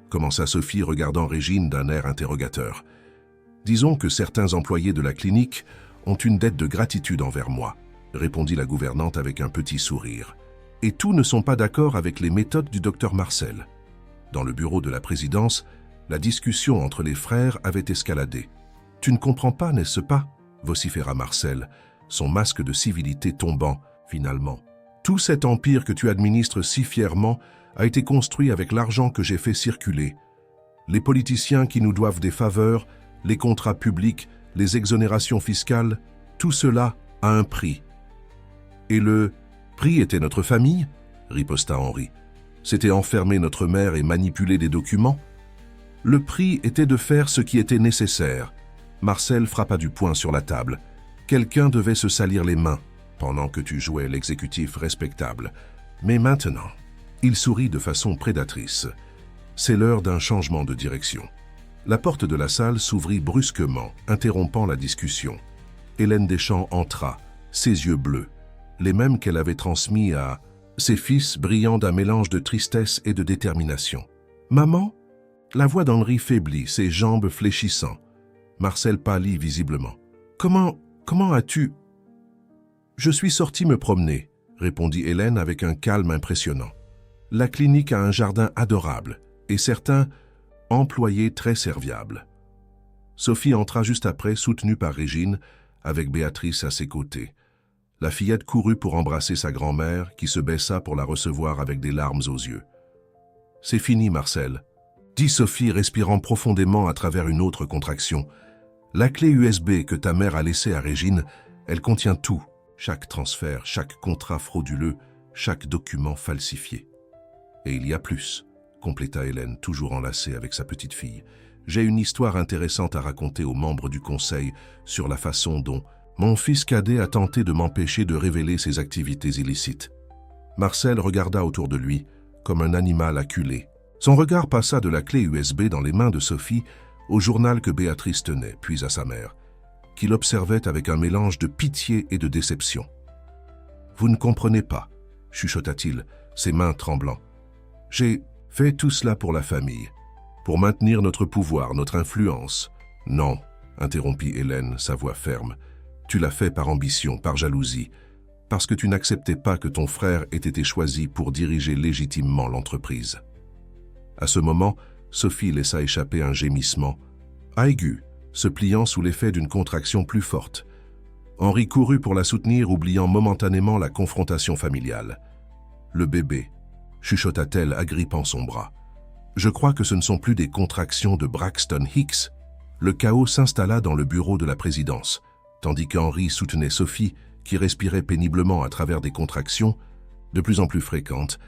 Speaker 1: commença Sophie, regardant Régine d'un air interrogateur. « Disons que certains employés de la clinique ont une dette de gratitude envers moi, » répondit la gouvernante avec un petit sourire. « Et tous ne sont pas d'accord avec les méthodes du docteur Marcel. Dans le bureau de la présidence, la discussion entre les frères avait escaladé. « Tu ne comprends pas, n'est-ce pas ?» vociféra Marcel, son masque de civilité tombant, finalement. « Tout cet empire que tu administres si fièrement a été construit avec l'argent que j'ai fait circuler. Les politiciens qui nous doivent des faveurs, les contrats publics, les exonérations fiscales, tout cela a un prix. » « Et le prix était notre famille ?» riposta Henri. « C'était enfermer notre mère et manipuler des documents ?» « Le prix était de faire ce qui était nécessaire. » Marcel frappa du poing sur la table. « Quelqu'un devait se salir les mains pendant que tu jouais l'exécutif respectable. Mais maintenant... » Il sourit de façon prédatrice. « C'est l'heure d'un changement de direction. » La porte de la salle s'ouvrit brusquement, interrompant la discussion. Hélène Deschamps entra, ses yeux bleus, les mêmes qu'elle avait transmis à ses fils, brillant d'un mélange de tristesse et de détermination. « Maman ?» La voix d'Henri faiblit, ses jambes fléchissant. Marcel pâlit visiblement. « Comment as-tu... » « Je suis sortie me promener, » répondit Hélène avec un calme impressionnant. « La clinique a un jardin adorable et certains employés très serviables. » Sophie entra juste après, soutenue par Régine, avec Béatrice à ses côtés. La fillette courut pour embrasser sa grand-mère, qui se baissa pour la recevoir avec des larmes aux yeux. « C'est fini, Marcel, » dit Sophie, respirant profondément à travers une autre contraction. « La clé USB que ta mère a laissée à Régine, elle contient tout, chaque transfert, chaque contrat frauduleux, chaque document falsifié. » « Et il y a plus, » compléta Hélène, toujours enlacée avec sa petite fille. « J'ai une histoire intéressante à raconter aux membres du conseil sur la façon dont mon fils cadet a tenté de m'empêcher de révéler ses activités illicites. » Marcel regarda autour de lui, comme un animal acculé. Son regard passa de la clé USB dans les mains de Sophie au journal que Béatrice tenait, puis à sa mère, qu'il observait avec un mélange de pitié et de déception. « Vous ne comprenez pas, » chuchota-t-il, ses mains tremblant. « J'ai fait tout cela pour la famille, pour maintenir notre pouvoir, notre influence. »« Non, » interrompit Hélène, sa voix ferme. « Tu l'as fait par ambition, par jalousie, parce que tu n'acceptais pas que ton frère ait été choisi pour diriger légitimement l'entreprise. » À ce moment, Sophie laissa échapper un gémissement, aigu, se pliant sous l'effet d'une contraction plus forte. Henri courut pour la soutenir, oubliant momentanément la confrontation familiale. « Le bébé », chuchota-t-elle, agrippant son bras. « Je crois que ce ne sont plus des contractions de Braxton Hicks. » Le chaos s'installa dans le bureau de la présidence, tandis qu'Henri soutenait Sophie, qui respirait péniblement à travers des contractions de plus en plus fréquentes.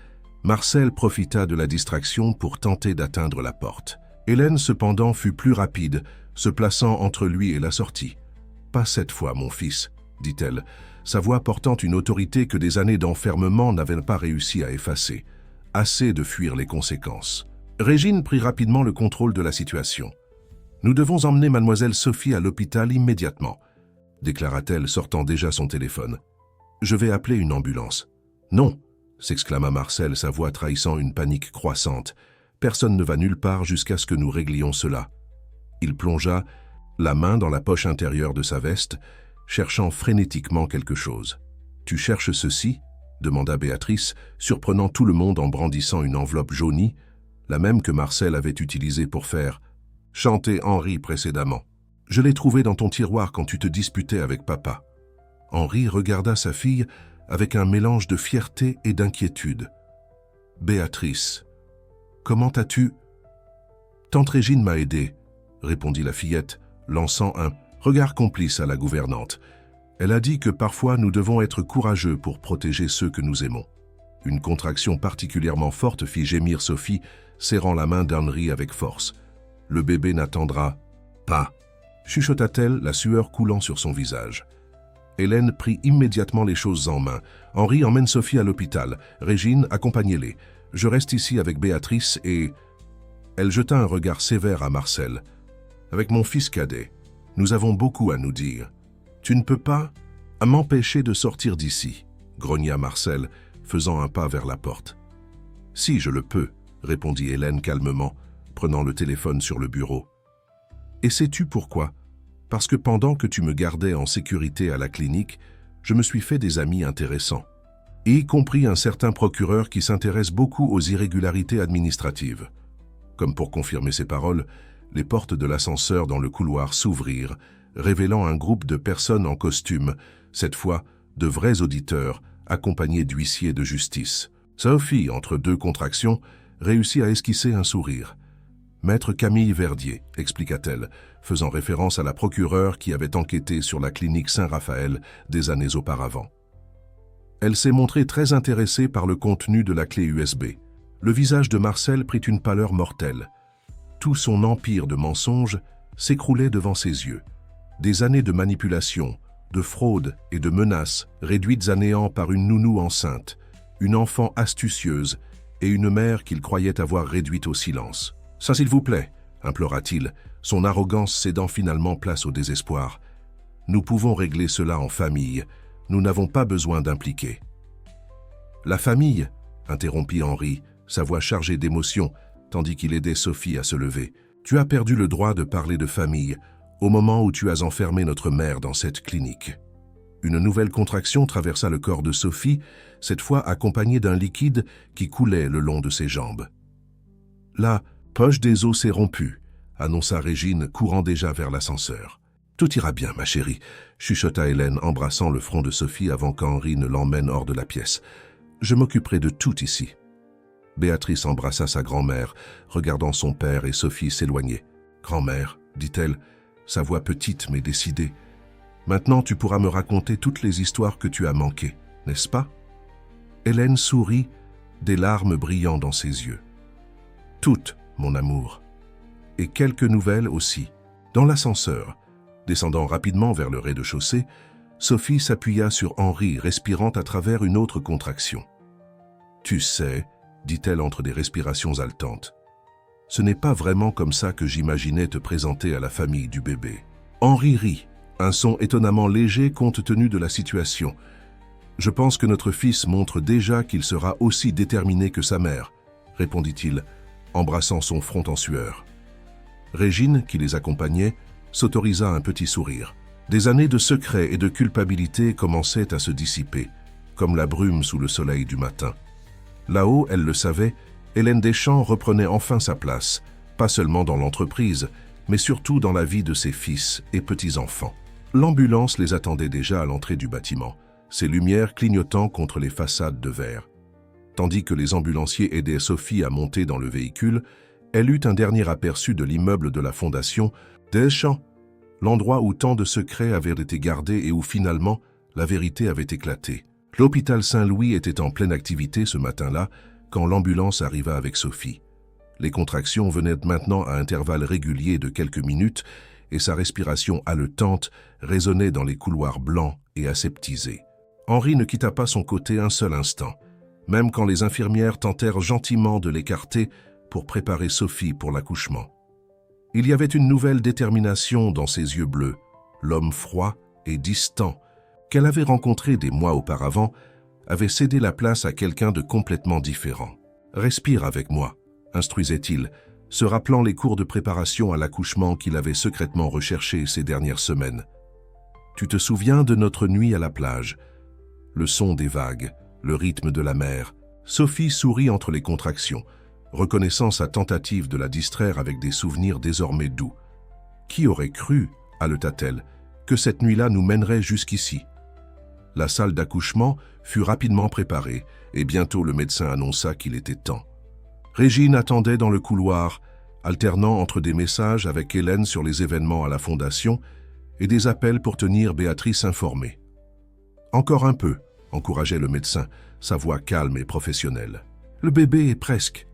Speaker 1: Marcel profita de la distraction pour tenter d'atteindre la porte. Hélène, cependant, fut plus rapide, se plaçant entre lui et la sortie. « Pas cette fois, mon fils, » dit-elle, sa voix portant une autorité que des années d'enfermement n'avaient pas réussi à effacer. Assez de fuir les conséquences. Régine prit rapidement le contrôle de la situation. « Nous devons emmener mademoiselle Sophie à l'hôpital immédiatement, » déclara-t-elle, sortant déjà son téléphone. « Je vais appeler une ambulance. »« Non !» s'exclama Marcel, sa voix trahissant une panique croissante. « Personne ne va nulle part jusqu'à ce que nous réglions cela. » Il plongea la main dans la poche intérieure de sa veste, cherchant frénétiquement quelque chose. « Tu cherches ceci ?» demanda Béatrice, surprenant tout le monde en brandissant une enveloppe jaunie, la même que Marcel avait utilisée pour faire chanter Henri précédemment. « Je l'ai trouvée dans ton tiroir quand tu te disputais avec papa. » Henri regarda sa fille avec un mélange de fierté et d'inquiétude. « Béatrice, comment as-tu... »« Tante Régine m'a aidé, » répondit la fillette, lançant un regard complice à la gouvernante. « Elle a dit que parfois nous devons être courageux pour protéger ceux que nous aimons. » Une contraction particulièrement forte fit gémir Sophie, serrant la main d'Henri avec force. « Le bébé n'attendra pas, » chuchota-t-elle, la sueur coulant sur son visage. Hélène prit immédiatement les choses en main. « Henri emmène Sophie à l'hôpital. Régine, accompagnez-les. Je reste ici avec Béatrice et... » Elle jeta un regard sévère à Marcel. « Avec mon fils cadet, nous avons beaucoup à nous dire. Tu ne peux pas m'empêcher de sortir d'ici, » grogna Marcel, faisant un pas vers la porte. « Si, je le peux, » répondit Hélène calmement, prenant le téléphone sur le bureau. « Et sais-tu pourquoi ? Parce que pendant que tu me gardais en sécurité à la clinique, je me suis fait des amis intéressants. y compris un certain procureur qui s'intéresse beaucoup aux irrégularités administratives. Comme pour confirmer ses paroles, les portes de l'ascenseur dans le couloir s'ouvrirent, révélant un groupe de personnes en costume, cette fois de vrais auditeurs, accompagnés d'huissiers de justice. Sophie, entre deux contractions, réussit à esquisser un sourire. « Maître Camille Verdier », expliqua-t-elle, faisant référence à la procureure qui avait enquêté sur la clinique Saint-Raphaël des années auparavant. Elle s'est montrée très intéressée par le contenu de la clé USB. Le visage de Marcel prit une pâleur mortelle. Tout son empire de mensonges s'écroulait devant ses yeux. Des années de manipulation, de fraude et de menaces réduites à néant par une nounou enceinte, une enfant astucieuse et une mère qu'il croyait avoir réduite au silence. « Ça, s'il vous plaît », implora-t-il, son arrogance cédant finalement place au désespoir. « Nous pouvons régler cela en famille. Nous n'avons pas besoin d'impliquer. » « La famille ?» interrompit Henri, sa voix chargée d'émotion, tandis qu'il aidait Sophie à se lever. « Tu as perdu le droit de parler de famille au moment où tu as enfermé notre mère dans cette clinique. » Une nouvelle contraction traversa le corps de Sophie, cette fois accompagnée d'un liquide qui coulait le long de ses jambes. « La poche des os s'est rompue », annonça Régine, courant déjà vers l'ascenseur. « Tout ira bien, ma chérie », chuchota Hélène, embrassant le front de Sophie avant qu'Henri ne l'emmène hors de la pièce. « Je m'occuperai de tout ici. » Béatrice embrassa sa grand-mère, regardant son père et Sophie s'éloigner. « Grand-mère, dit-elle, sa voix petite mais décidée, maintenant tu pourras me raconter toutes les histoires que tu as manquées, n'est-ce pas ?» Hélène sourit, des larmes brillant dans ses yeux. « Toutes, mon amour. Et quelques nouvelles aussi. » Dans l'ascenseur, descendant rapidement vers le rez-de-chaussée, Sophie s'appuya sur Henri, respirant à travers une autre contraction. « Tu sais, dit-elle entre des respirations haletantes, ce n'est pas vraiment comme ça que j'imaginais te présenter à la famille du bébé. » Henri rit, un son étonnamment léger compte tenu de la situation. « Je pense que notre fils montre déjà qu'il sera aussi déterminé que sa mère, » répondit-il, embrassant son front en sueur. Régine, qui les accompagnait, s'autorisa un petit sourire. Des années de secret et de culpabilité commençaient à se dissiper, comme la brume sous le soleil du matin. Là-haut, elle le savait, Hélène Deschamps reprenait enfin sa place, pas seulement dans l'entreprise, mais surtout dans la vie de ses fils et petits-enfants. L'ambulance les attendait déjà à l'entrée du bâtiment, ses lumières clignotant contre les façades de verre. Tandis que les ambulanciers aidaient Sophie à monter dans le véhicule, elle eut un dernier aperçu de l'immeuble de la fondation Deschamps, l'endroit où tant de secrets avaient été gardés et où finalement la vérité avait éclaté. L'hôpital Saint-Louis était en pleine activité ce matin-là quand l'ambulance arriva avec Sophie. Les contractions venaient maintenant à intervalles réguliers de quelques minutes et sa respiration haletante résonnait dans les couloirs blancs et aseptisés. Henri ne quitta pas son côté un seul instant, même quand les infirmières tentèrent gentiment de l'écarter pour préparer Sophie pour l'accouchement. Il y avait une nouvelle détermination dans ses yeux bleus, l'homme froid et distant, qu'elle avait rencontré des mois auparavant, avait cédé la place à quelqu'un de complètement différent. « Respire avec moi », instruisait-il, se rappelant les cours de préparation à l'accouchement qu'il avait secrètement recherchés ces dernières semaines. « Tu te souviens de notre nuit à la plage, le son des vagues, le rythme de la mer. » Sophie sourit entre les contractions, reconnaissant sa tentative de la distraire avec des souvenirs désormais doux. « Qui aurait cru, haleta-t-elle, que cette nuit-là nous mènerait jusqu'ici ?» La salle d'accouchement fut rapidement préparée et bientôt le médecin annonça qu'il était temps. Régine attendait dans le couloir, alternant entre des messages avec Hélène sur les événements à la fondation et des appels pour tenir Béatrice informée. « Encore un peu », encourageait le médecin, sa voix calme et professionnelle. « Le bébé est presque. »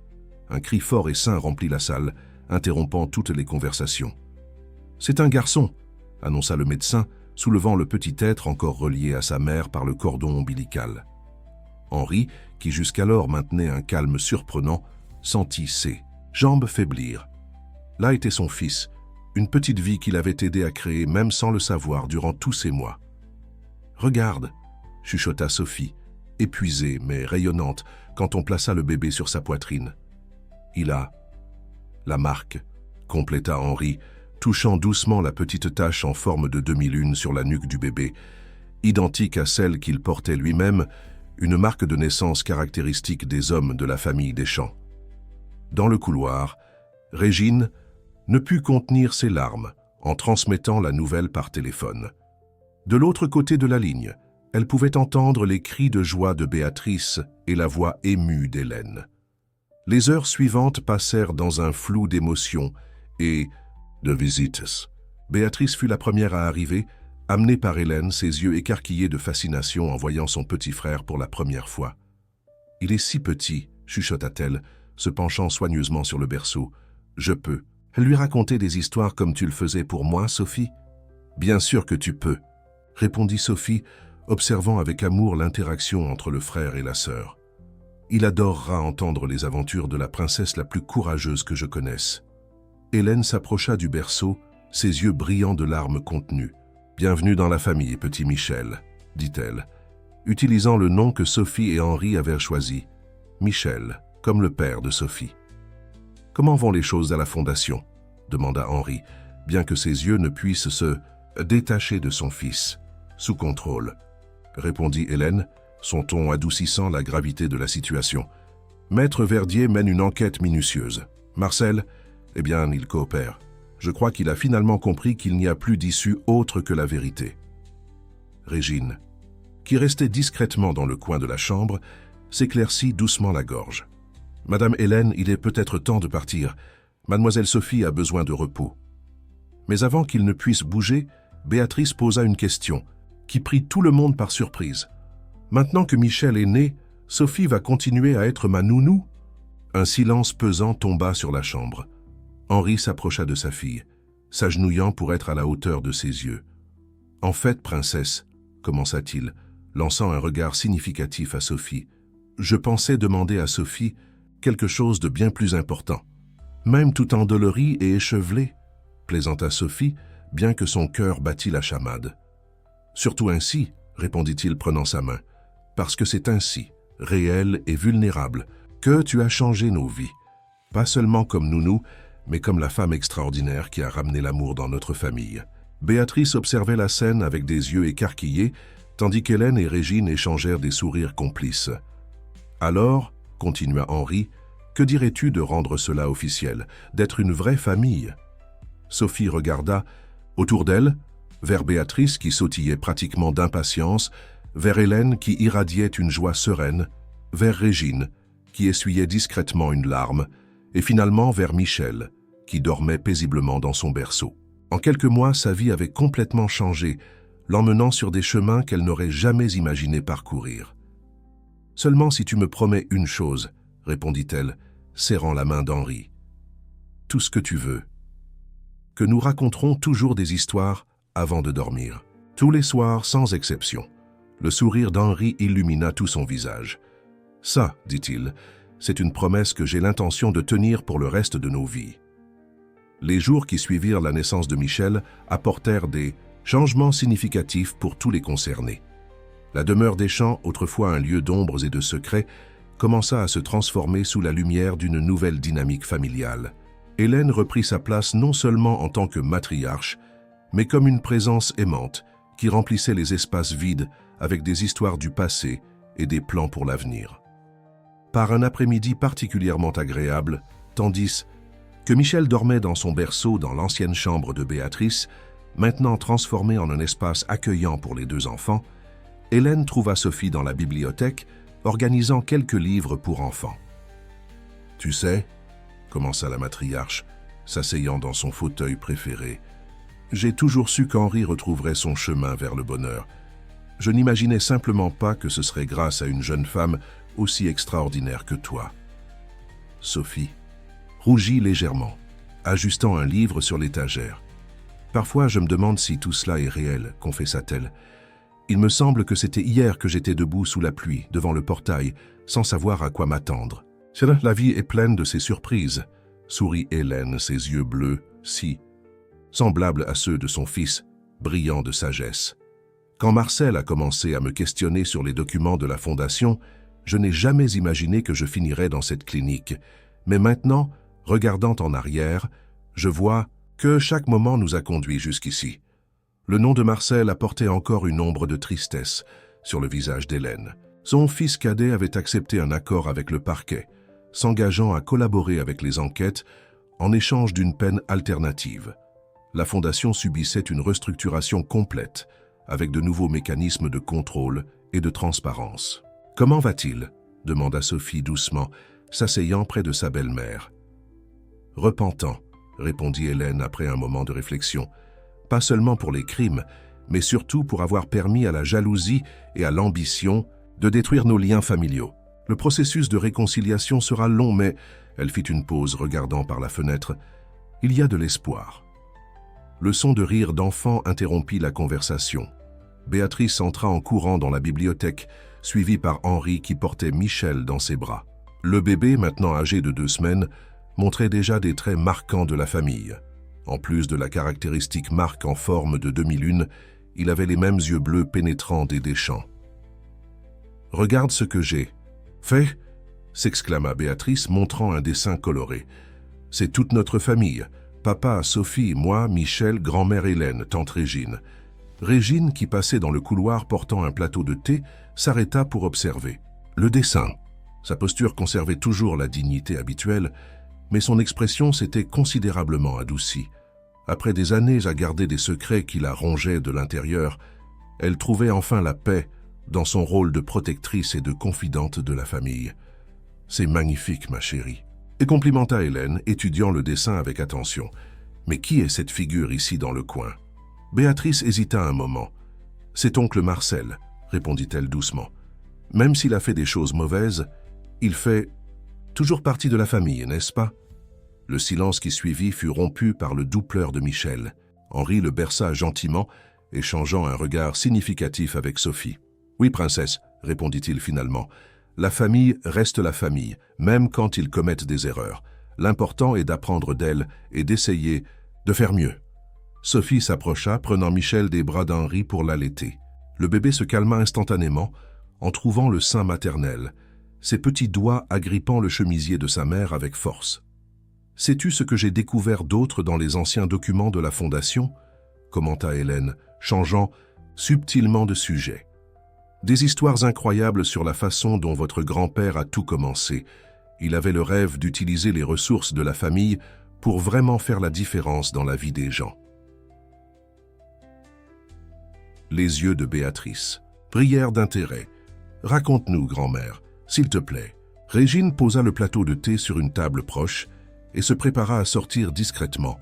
Speaker 1: Un cri fort et sain remplit la salle, interrompant toutes les conversations. « C'est un garçon », annonça le médecin, soulevant le petit être encore relié à sa mère par le cordon ombilical. Henri, qui jusqu'alors maintenait un calme surprenant, sentit ses jambes faiblir. Là était son fils, une petite vie qu'il avait aidé à créer même sans le savoir durant tous ces mois. « Regarde », chuchota Sophie, épuisée mais rayonnante quand on plaça le bébé sur sa poitrine. « Il a la marque », compléta Henri, touchant doucement la petite tache en forme de demi-lune sur la nuque du bébé, identique à celle qu'il portait lui-même, une marque de naissance caractéristique des hommes de la famille Deschamps. Dans le couloir, Régine ne put contenir ses larmes en transmettant la nouvelle par téléphone. De l'autre côté de la ligne, elle pouvait entendre les cris de joie de Béatrice et la voix émue d'Hélène. Les heures suivantes passèrent dans un flou d'émotions et de visites. Béatrice fut la première à arriver, amenée par Hélène, ses yeux écarquillés de fascination en voyant son petit frère pour la première fois. « Il est si petit », chuchota-t-elle, se penchant soigneusement sur le berceau. « Je peux. » Elle lui racontait des histoires comme tu le faisais pour moi, Sophie. « Bien sûr que tu peux », répondit Sophie, observant avec amour l'interaction entre le frère et la sœur. « Il adorera entendre les aventures de la princesse la plus courageuse que je connaisse. » Hélène s'approcha du berceau, ses yeux brillants de larmes contenues. « Bienvenue dans la famille, petit Michel, » dit-elle, utilisant le nom que Sophie et Henri avaient choisi. Michel, comme le père de Sophie. « Comment vont les choses à la fondation ?» demanda Henri, bien que ses yeux ne puissent se détacher de son fils. « Sous contrôle, » répondit Hélène, son ton adoucissant la gravité de la situation. « Maître Verdier mène une enquête minutieuse. Marcel, eh bien, il coopère. Je crois qu'il a finalement compris qu'il n'y a plus d'issue autre que la vérité. » Régine, qui restait discrètement dans le coin de la chambre, s'éclaircit doucement la gorge. « Madame Hélène, il est peut-être temps de partir. Mademoiselle Sophie a besoin de repos. » Mais avant qu'il ne puisse bouger, Béatrice posa une question qui prit tout le monde par surprise. « Maintenant que Michel est né, Sophie va continuer à être ma nounou ?» Un silence pesant tomba sur la chambre. Henri s'approcha de sa fille, s'agenouillant pour être à la hauteur de ses yeux. « En fait, princesse, » commença-t-il, lançant un regard significatif à Sophie, « je pensais demander à Sophie quelque chose de bien plus important. Même tout endolori et échevelé, » plaisanta Sophie, bien que son cœur battît la chamade. « Surtout ainsi, » répondit-il prenant sa main, « parce que c'est ainsi, réel et vulnérable, que tu as changé nos vies. Pas seulement comme nounou, mais comme la femme extraordinaire qui a ramené l'amour dans notre famille. » Béatrice observait la scène avec des yeux écarquillés, tandis qu'Hélène et Régine échangèrent des sourires complices. « Alors, » continua Henri, « que dirais-tu de rendre cela officiel, d'être une vraie famille ?» Sophie regarda autour d'elle, vers Béatrice qui sautillait pratiquement d'impatience, vers Hélène qui irradiait une joie sereine, vers Régine qui essuyait discrètement une larme, et finalement vers Michel qui dormait paisiblement dans son berceau. En quelques mois, sa vie avait complètement changé, l'emmenant sur des chemins qu'elle n'aurait jamais imaginé parcourir. « Seulement si tu me promets une chose, » répondit-elle, serrant la main d'Henri. « Tout ce que tu veux. Que nous raconterons toujours des histoires avant de dormir. » Tous les soirs, sans exception. Le sourire d'Henri illumina tout son visage. « Ça, dit-il, c'est une promesse que j'ai l'intention de tenir pour le reste de nos vies. » Les jours qui suivirent la naissance de Michel apportèrent des changements significatifs pour tous les concernés. La demeure Deschamps, autrefois un lieu d'ombres et de secrets, commença à se transformer sous la lumière d'une nouvelle dynamique familiale. Hélène reprit sa place non seulement en tant que matriarche, mais comme une présence aimante qui remplissait les espaces vides avec des histoires du passé et des plans pour l'avenir. Par un après-midi particulièrement agréable, tandis que Michel dormait dans son berceau dans l'ancienne chambre de Béatrice, maintenant transformée en un espace accueillant pour les deux enfants, Hélène trouva Sophie dans la bibliothèque, organisant quelques livres pour enfants. « Tu sais, » commença la matriarche, s'asseyant dans son fauteuil préféré, « j'ai toujours su qu'Henri retrouverait son chemin vers le bonheur. Je n'imaginais simplement pas que ce serait grâce à une jeune femme aussi extraordinaire que toi. » Sophie rougit légèrement, ajustant un livre sur l'étagère. « Parfois, je me demande si tout cela est réel, » confessa-t-elle. « Il me semble que c'était hier que j'étais debout sous la pluie, devant le portail, sans savoir à quoi m'attendre. La vie est pleine de ces surprises, » sourit Hélène, ses yeux bleus, si semblables à ceux de son fils, brillants de sagesse. « Quand Marcel a commencé à me questionner sur les documents de la Fondation, je n'ai jamais imaginé que je finirais dans cette clinique. Mais maintenant, regardant en arrière, je vois que chaque moment nous a conduits jusqu'ici. » Le nom de Marcel apportait encore une ombre de tristesse sur le visage d'Hélène. Son fils cadet avait accepté un accord avec le parquet, s'engageant à collaborer avec les enquêtes en échange d'une peine alternative. La fondation subissait une restructuration complète, avec de nouveaux mécanismes de contrôle et de transparence. « Comment va-t-il » demanda Sophie doucement, s'asseyant près de sa belle-mère. « Repentant » répondit Hélène après un moment de réflexion, « pas seulement pour les crimes, mais surtout pour avoir permis à la jalousie et à l'ambition de détruire nos liens familiaux. Le processus de réconciliation sera long, mais... » Elle fit une pause, regardant par la fenêtre. « Il y a de l'espoir. » Le son de rire d'enfant interrompit la conversation. Béatrice entra en courant dans la bibliothèque, suivie par Henri qui portait Michel dans ses bras. Le bébé, maintenant âgé de 2 semaines, montrait déjà des traits marquants de la famille. En plus de la caractéristique marque en forme de demi-lune, il avait les mêmes yeux bleus pénétrants des Deschamps. « Regarde ce que j'ai. »« Fait » s'exclama Béatrice, montrant un dessin coloré. « C'est toute notre famille. Papa, Sophie, moi, Michel, grand-mère Hélène, tante Régine. » Régine, qui passait dans le couloir portant un plateau de thé, s'arrêta pour observer. Le dessin. Sa posture conservait toujours la dignité habituelle, mais son expression s'était considérablement adoucie. Après des années à garder des secrets qui la rongeaient de l'intérieur, elle trouvait enfin la paix dans son rôle de protectrice et de confidente de la famille. « C'est magnifique, ma chérie. » Et complimenta Hélène, étudiant le dessin avec attention. « Mais qui est cette figure ici dans le coin ?» Béatrice hésita un moment. « C'est oncle Marcel, » répondit-elle doucement. « Même s'il a fait des choses mauvaises, il fait toujours partie de la famille, n'est-ce pas ?» Le silence qui suivit fut rompu par le doux pleur de Michel. Henri le berça gentiment, échangeant un regard significatif avec Sophie. « Oui, princesse, » répondit-il finalement. « La famille reste la famille, même quand ils commettent des erreurs. L'important est d'apprendre d'elles et d'essayer de faire mieux. » Sophie s'approcha, prenant Michel des bras d'Henri pour l'allaiter. Le bébé se calma instantanément en trouvant le sein maternel, ses petits doigts agrippant le chemisier de sa mère avec force. « Sais-tu ce que j'ai découvert d'autre dans les anciens documents de la Fondation ?» commenta Hélène, changeant subtilement de sujet. « Des histoires incroyables sur la façon dont votre grand-père a tout commencé. Il avait le rêve d'utiliser les ressources de la famille pour vraiment faire la différence dans la vie des gens. » Les yeux de Béatrice brillèrent d'intérêt. « Raconte-nous, grand-mère, s'il te plaît. » Régine posa le plateau de thé sur une table proche et se prépara à sortir discrètement.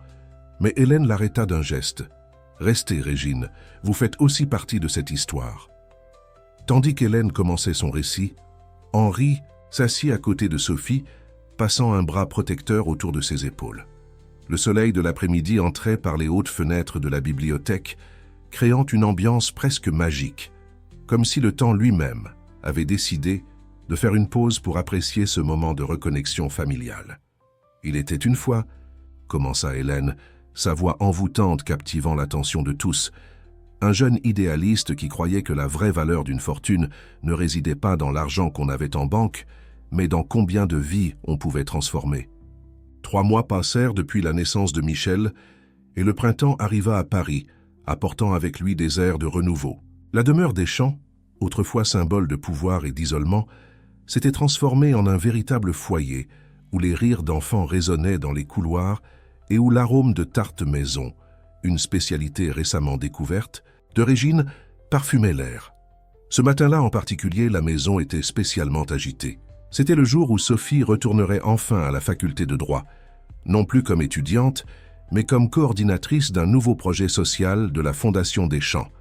Speaker 1: Mais Hélène l'arrêta d'un geste. « Restez, Régine, vous faites aussi partie de cette histoire. » Tandis qu'Hélène commençait son récit, Henri s'assit à côté de Sophie, passant un bras protecteur autour de ses épaules. Le soleil de l'après-midi entrait par les hautes fenêtres de la bibliothèque, créant une ambiance presque magique, comme si le temps lui-même avait décidé de faire une pause pour apprécier ce moment de reconnexion familiale. « Il était une fois, » commença Hélène, sa voix envoûtante captivant l'attention de tous, un jeune idéaliste qui croyait que la vraie valeur d'une fortune ne résidait pas dans l'argent qu'on avait en banque, mais dans combien de vies on pouvait transformer. 3 mois passèrent depuis la naissance de Michel, et le printemps arriva à Paris, apportant avec lui des airs de renouveau. La demeure Deschamps, autrefois symbole de pouvoir et d'isolement, s'était transformée en un véritable foyer où les rires d'enfants résonnaient dans les couloirs et où l'arôme de tarte maison, une spécialité récemment découverte, de Régine parfumait l'air. Ce matin-là en particulier, la maison était spécialement agitée. C'était le jour où Sophie retournerait enfin à la faculté de droit, non plus comme étudiante, mais comme coordinatrice d'un nouveau projet social de la Fondation Deschamps.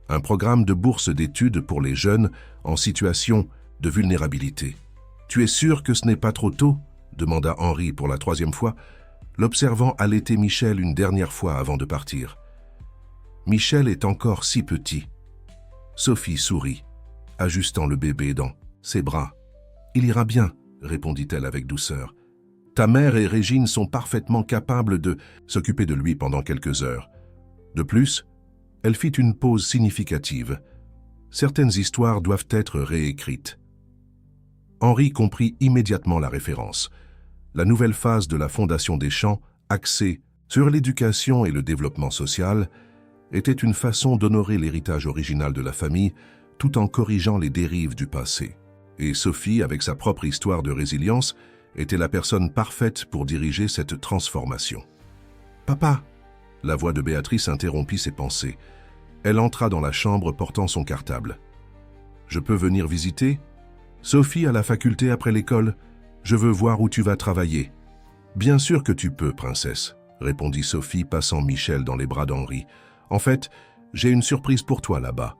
Speaker 1: Un programme de bourse d'études pour les jeunes en situation de vulnérabilité. « Tu es sûr que ce n'est pas trop tôt ?» demanda Henri pour la 3e fois, l'observant allaiter Michel une dernière fois avant de partir. « Michel est encore si petit. » Sophie sourit, ajustant le bébé dans ses bras. « Il ira bien, » répondit-elle avec douceur. « Ta mère et Régine sont parfaitement capables de s'occuper de lui pendant quelques heures. » De plus, elle fit une pause significative. Certaines histoires doivent être réécrites. Henri comprit immédiatement la référence. La nouvelle phase de la Fondation Deschamps, axée sur l'éducation et le développement social, était une façon d'honorer l'héritage original de la famille tout en corrigeant les dérives du passé. Et Sophie, avec sa propre histoire de résilience, était la personne parfaite pour diriger cette transformation. « Papa !» La voix de Béatrice interrompit ses pensées. Elle entra dans la chambre portant son cartable. « Je peux venir visiter ? Sophie à la faculté après l'école. Je veux voir où tu vas travailler. »« Bien sûr que tu peux, princesse, » répondit Sophie, passant Michel dans les bras d'Henri. « En fait, j'ai une surprise pour toi là-bas. »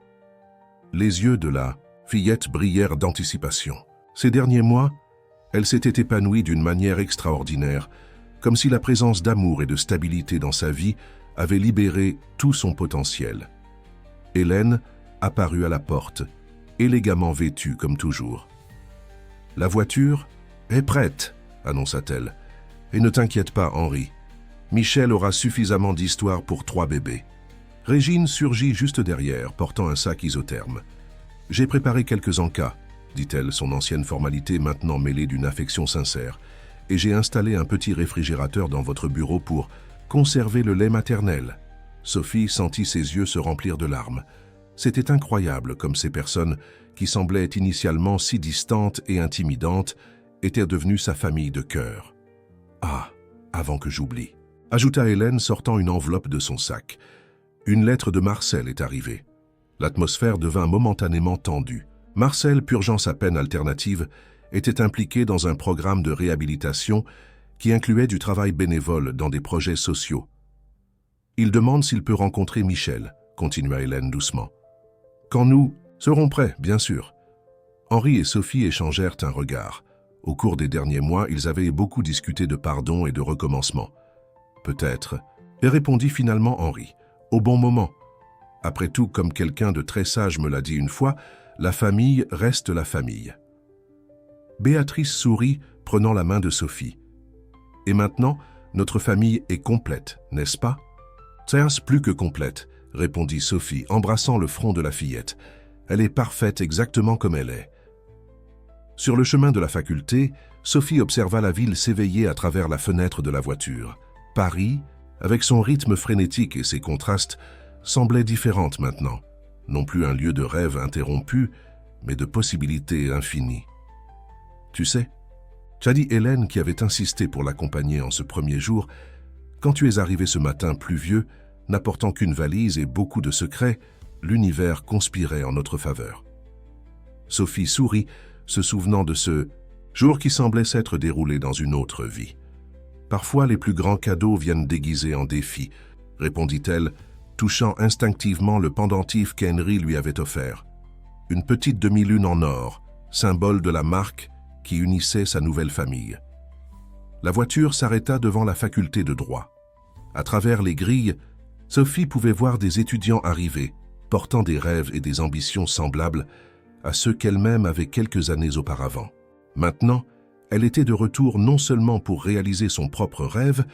Speaker 1: Les yeux de la fillette brillèrent d'anticipation. Ces derniers mois, elle s'était épanouie d'une manière extraordinaire, comme si la présence d'amour et de stabilité dans sa vie avait libéré tout son potentiel. Hélène apparut à la porte, élégamment vêtue comme toujours. « La voiture est prête, » annonça-t-elle. « Et ne t'inquiète pas, Henri. Michel aura suffisamment d'histoires pour 3 bébés. » Régine surgit juste derrière, portant un sac isotherme. « J'ai préparé quelques encas, » dit-elle, son ancienne formalité maintenant mêlée d'une affection sincère, « et j'ai installé un petit réfrigérateur dans votre bureau pour conserver le lait maternel. » Sophie sentit ses yeux se remplir de larmes. C'était incroyable comme ces personnes, qui semblaient initialement si distantes et intimidantes, étaient devenues sa famille de cœur. « Ah, avant que j'oublie », ajouta Hélène sortant une enveloppe de son sac. « Une lettre de Marcel est arrivée. » L'atmosphère devint momentanément tendue. Marcel, purgeant sa peine alternative, était impliqué dans un programme de réhabilitation qui incluait du travail bénévole dans des projets sociaux. « Il demande s'il peut rencontrer Michel, » continua Hélène doucement. « Quand nous serons prêts, bien sûr. » Henri et Sophie échangèrent un regard. Au cours des derniers mois, ils avaient beaucoup discuté de pardon et de recommencement. « Peut-être, » et répondit finalement Henri, « au bon moment. Après tout, comme quelqu'un de très sage me l'a dit une fois, la famille reste la famille. » Béatrice sourit, prenant la main de Sophie. « Et maintenant, notre famille est complète, n'est-ce pas ?»« Certes, plus que complète, » répondit Sophie, embrassant le front de la fillette. « Elle est parfaite exactement comme elle est. » Sur le chemin de la faculté, Sophie observa la ville s'éveiller à travers la fenêtre de la voiture. Paris, avec son rythme frénétique et ses contrastes, semblait différente maintenant. Non plus un lieu de rêve interrompu, mais de possibilités infinies. « Tu sais, » dit Hélène qui avait insisté pour l'accompagner en ce premier jour, « quand tu es arrivé ce matin pluvieux, n'apportant qu'une valise et beaucoup de secrets, l'univers conspirait en notre faveur. » Sophie sourit, se souvenant de ce jour qui semblait s'être déroulé dans une autre vie. « Parfois, les plus grands cadeaux viennent déguisés en défis, » répondit-elle, touchant instinctivement le pendentif qu'Henri lui avait offert. Une petite demi-lune en or, symbole de la marque qui unissait sa nouvelle famille. La voiture s'arrêta devant la faculté de droit. À travers les grilles, Sophie pouvait voir des étudiants arriver, portant des rêves et des ambitions semblables à ceux qu'elle-même avait quelques années auparavant. Maintenant, elle était de retour non seulement pour réaliser son propre rêve,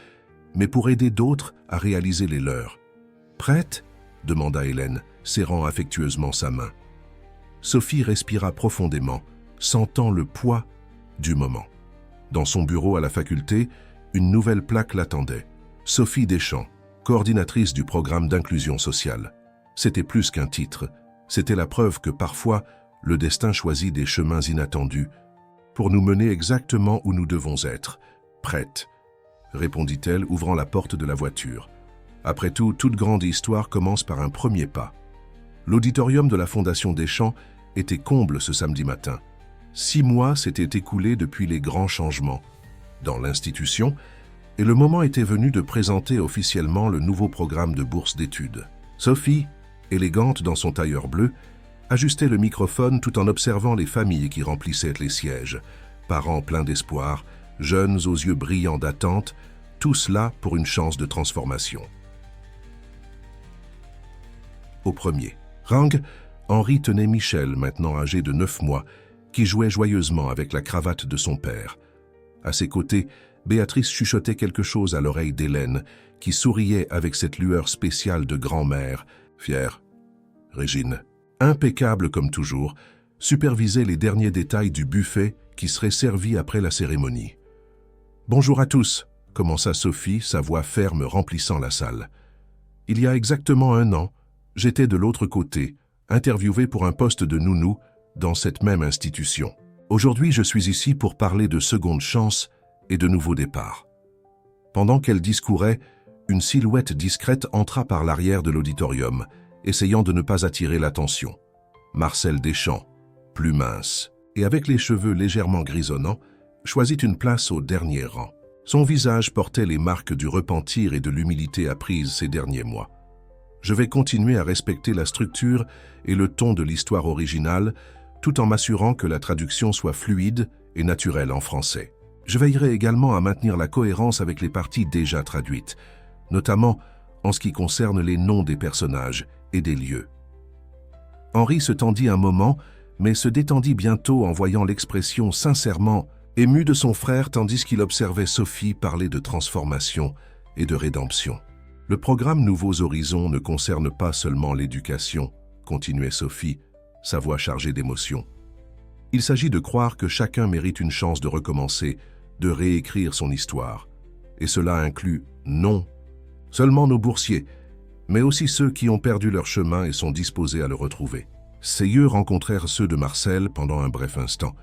Speaker 1: mais pour aider d'autres à réaliser les leurs. « Prête ?» demanda Hélène, serrant affectueusement sa main. Sophie respira profondément, sentant le poids du moment. Dans son bureau à la faculté, une nouvelle plaque l'attendait. Sophie Deschamps, coordinatrice du programme d'inclusion sociale. C'était plus qu'un titre, c'était la preuve que parfois, le destin choisit des chemins inattendus pour nous mener exactement où nous devons être. « Prête », répondit-elle, ouvrant la porte de la voiture. Après tout, toute grande histoire commence par un premier pas. L'auditorium de la Fondation Deschamps était comble ce samedi matin. 6 mois s'étaient écoulés depuis les grands changements dans l'institution et le moment était venu de présenter officiellement le nouveau programme de bourse d'études. Sophie, élégante dans son tailleur bleu, ajustait le microphone tout en observant les familles qui remplissaient les sièges, parents pleins d'espoir, jeunes aux yeux brillants d'attente, tous là pour une chance de transformation. Au premier rang, Henri tenait Michel, maintenant âgé de 9 mois, qui jouait joyeusement avec la cravate de son père. À ses côtés, Béatrice chuchotait quelque chose à l'oreille d'Hélène, qui souriait avec cette lueur spéciale de grand-mère, fière. Régine, impeccable comme toujours, supervisait les derniers détails du buffet qui serait servi après la cérémonie. « Bonjour à tous », commença Sophie, sa voix ferme remplissant la salle. « Il y a exactement 1 an, j'étais de l'autre côté, interviewé pour un poste de nounou dans cette même institution. Aujourd'hui, je suis ici pour parler de seconde chance et de nouveau départ. Pendant qu'elle discourait, une silhouette discrète entra par l'arrière de l'auditorium, essayant de ne pas attirer l'attention. Marcel Deschamps, plus mince et avec les cheveux légèrement grisonnants, choisit une place au dernier rang. Son visage portait les marques du repentir et de l'humilité apprises ces derniers mois. Je vais continuer à respecter la structure et le ton de l'histoire originale, tout en m'assurant que la traduction soit fluide et naturelle en français. Je veillerai également à maintenir la cohérence avec les parties déjà traduites, notamment en ce qui concerne les noms des personnages et des lieux. Henri se tendit un moment, mais se détendit bientôt en voyant l'expression sincèrement émue de son frère tandis qu'il observait Sophie parler de transformation et de rédemption. Le programme Nouveaux Horizons ne concerne pas seulement l'éducation, continuait Sophie, sa voix chargée d'émotion. Il s'agit de croire que chacun mérite une chance de recommencer, de réécrire son histoire. Et cela inclut, non seulement nos boursiers, mais aussi ceux qui ont perdu leur chemin et sont disposés à le retrouver. Ses yeux rencontrèrent ceux de Marcel pendant un bref instant.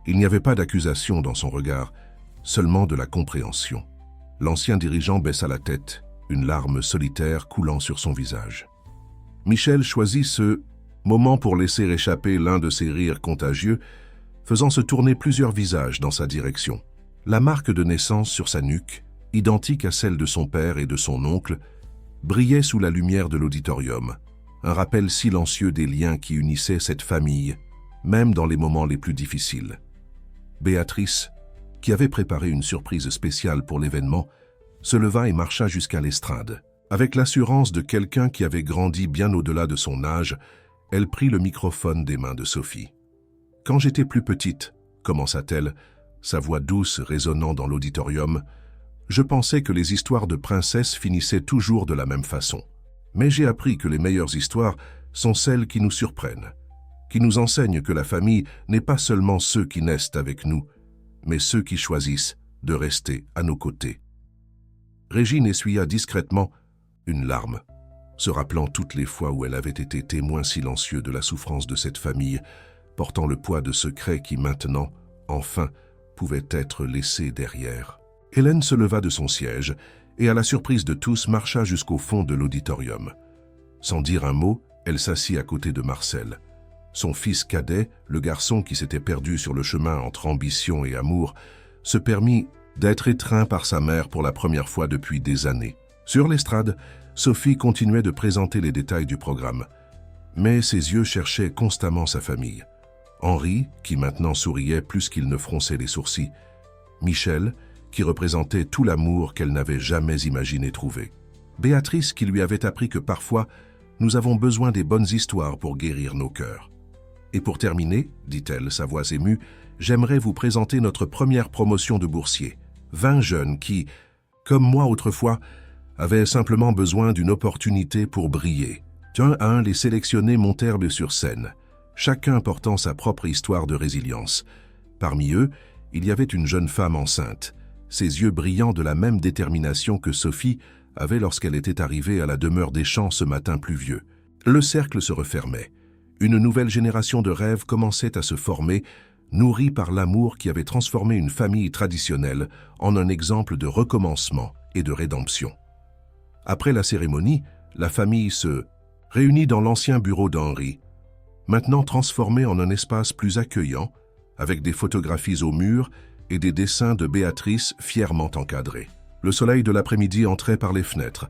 Speaker 1: Il n'y avait pas d'accusation dans son regard, seulement de la compréhension. L'ancien dirigeant baissa la tête, une larme solitaire coulant sur son visage. Michel choisit ce moment pour laisser échapper l'un de ses rires contagieux, faisant se tourner plusieurs visages dans sa direction. La marque de naissance sur sa nuque, identique à celle de son père et de son oncle, brillait sous la lumière de l'auditorium, un rappel silencieux des liens qui unissaient cette famille, même dans les moments les plus difficiles. Béatrice, qui avait préparé une surprise spéciale pour l'événement, se leva et marcha jusqu'à l'estrade. Avec l'assurance de quelqu'un qui avait grandi bien au-delà de son âge, elle prit le microphone des mains de Sophie. « Quand j'étais plus petite, commença-t-elle, sa voix douce résonnant dans l'auditorium, je pensais que les histoires de princesses finissaient toujours de la même façon. Mais j'ai appris que les meilleures histoires sont celles qui nous surprennent, qui nous enseignent que la famille n'est pas seulement ceux qui naissent avec nous, mais ceux qui choisissent de rester à nos côtés. » Régine essuya discrètement une larme, se rappelant toutes les fois où elle avait été témoin silencieux de la souffrance de cette famille, portant le poids de secrets qui maintenant, enfin, pouvaient être laissés derrière. Hélène se leva de son siège et, à la surprise de tous, marcha jusqu'au fond de l'auditorium. Sans dire un mot, elle s'assit à côté de Marcel. Son fils cadet, le garçon qui s'était perdu sur le chemin entre ambition et amour, se permit d'être étreint par sa mère pour la première fois depuis des années. Sur l'estrade, Sophie continuait de présenter les détails du programme, mais ses yeux cherchaient constamment sa famille. Henri, qui maintenant souriait plus qu'il ne fronçait les sourcils. Michel, qui représentait tout l'amour qu'elle n'avait jamais imaginé trouver. Béatrice, qui lui avait appris que parfois, nous avons besoin des bonnes histoires pour guérir nos cœurs. Et pour terminer, dit-elle, sa voix émue, j'aimerais vous présenter notre première promotion de boursiers. 20 jeunes qui, comme moi autrefois, avaient simplement besoin d'une opportunité pour briller. Un à un, les sélectionnés montèrent sur scène, chacun portant sa propre histoire de résilience. Parmi eux, il y avait une jeune femme enceinte, ses yeux brillants de la même détermination que Sophie avait lorsqu'elle était arrivée à la demeure Deschamps ce matin pluvieux. Le cercle se refermait. Une nouvelle génération de rêves commençait à se former, nourrie par l'amour qui avait transformé une famille traditionnelle en un exemple de recommencement et de rédemption. Après la cérémonie, la famille se réunit dans l'ancien bureau d'Henri, maintenant transformé en un espace plus accueillant, avec des photographies au mur et des dessins de Béatrice fièrement encadrés. Le soleil de l'après-midi entrait par les fenêtres,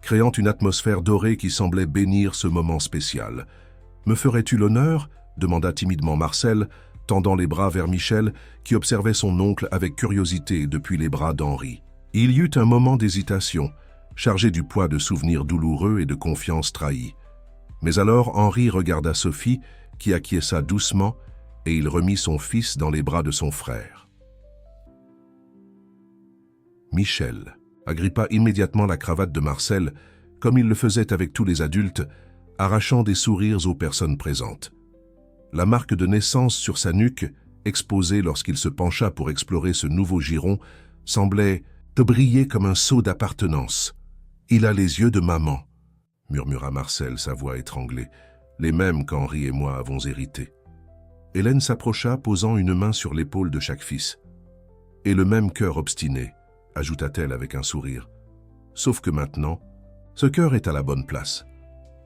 Speaker 1: créant une atmosphère dorée qui semblait bénir ce moment spécial. « Me ferais-tu l'honneur » demanda timidement Marcel, tendant les bras vers Michel, qui observait son oncle avec curiosité depuis les bras d'Henri. Il y eut un moment d'hésitation, chargé du poids de souvenirs douloureux et de confiance trahie. Mais alors Henri regarda Sophie, qui acquiesça doucement, et il remit son fils dans les bras de son frère. Michel agrippa immédiatement la cravate de Marcel, comme il le faisait avec tous les adultes, arrachant des sourires aux personnes présentes. La marque de naissance sur sa nuque, exposée lorsqu'il se pencha pour explorer ce nouveau giron, semblait te briller comme un sceau d'appartenance. « Il a les yeux de maman », murmura Marcel, sa voix étranglée. les mêmes qu'Henri et moi avons hérités. Hélène s'approcha, posant une main sur l'épaule de chaque fils. « Et le même cœur obstiné », ajouta-t-elle avec un sourire. Sauf que maintenant, ce cœur est à la bonne place.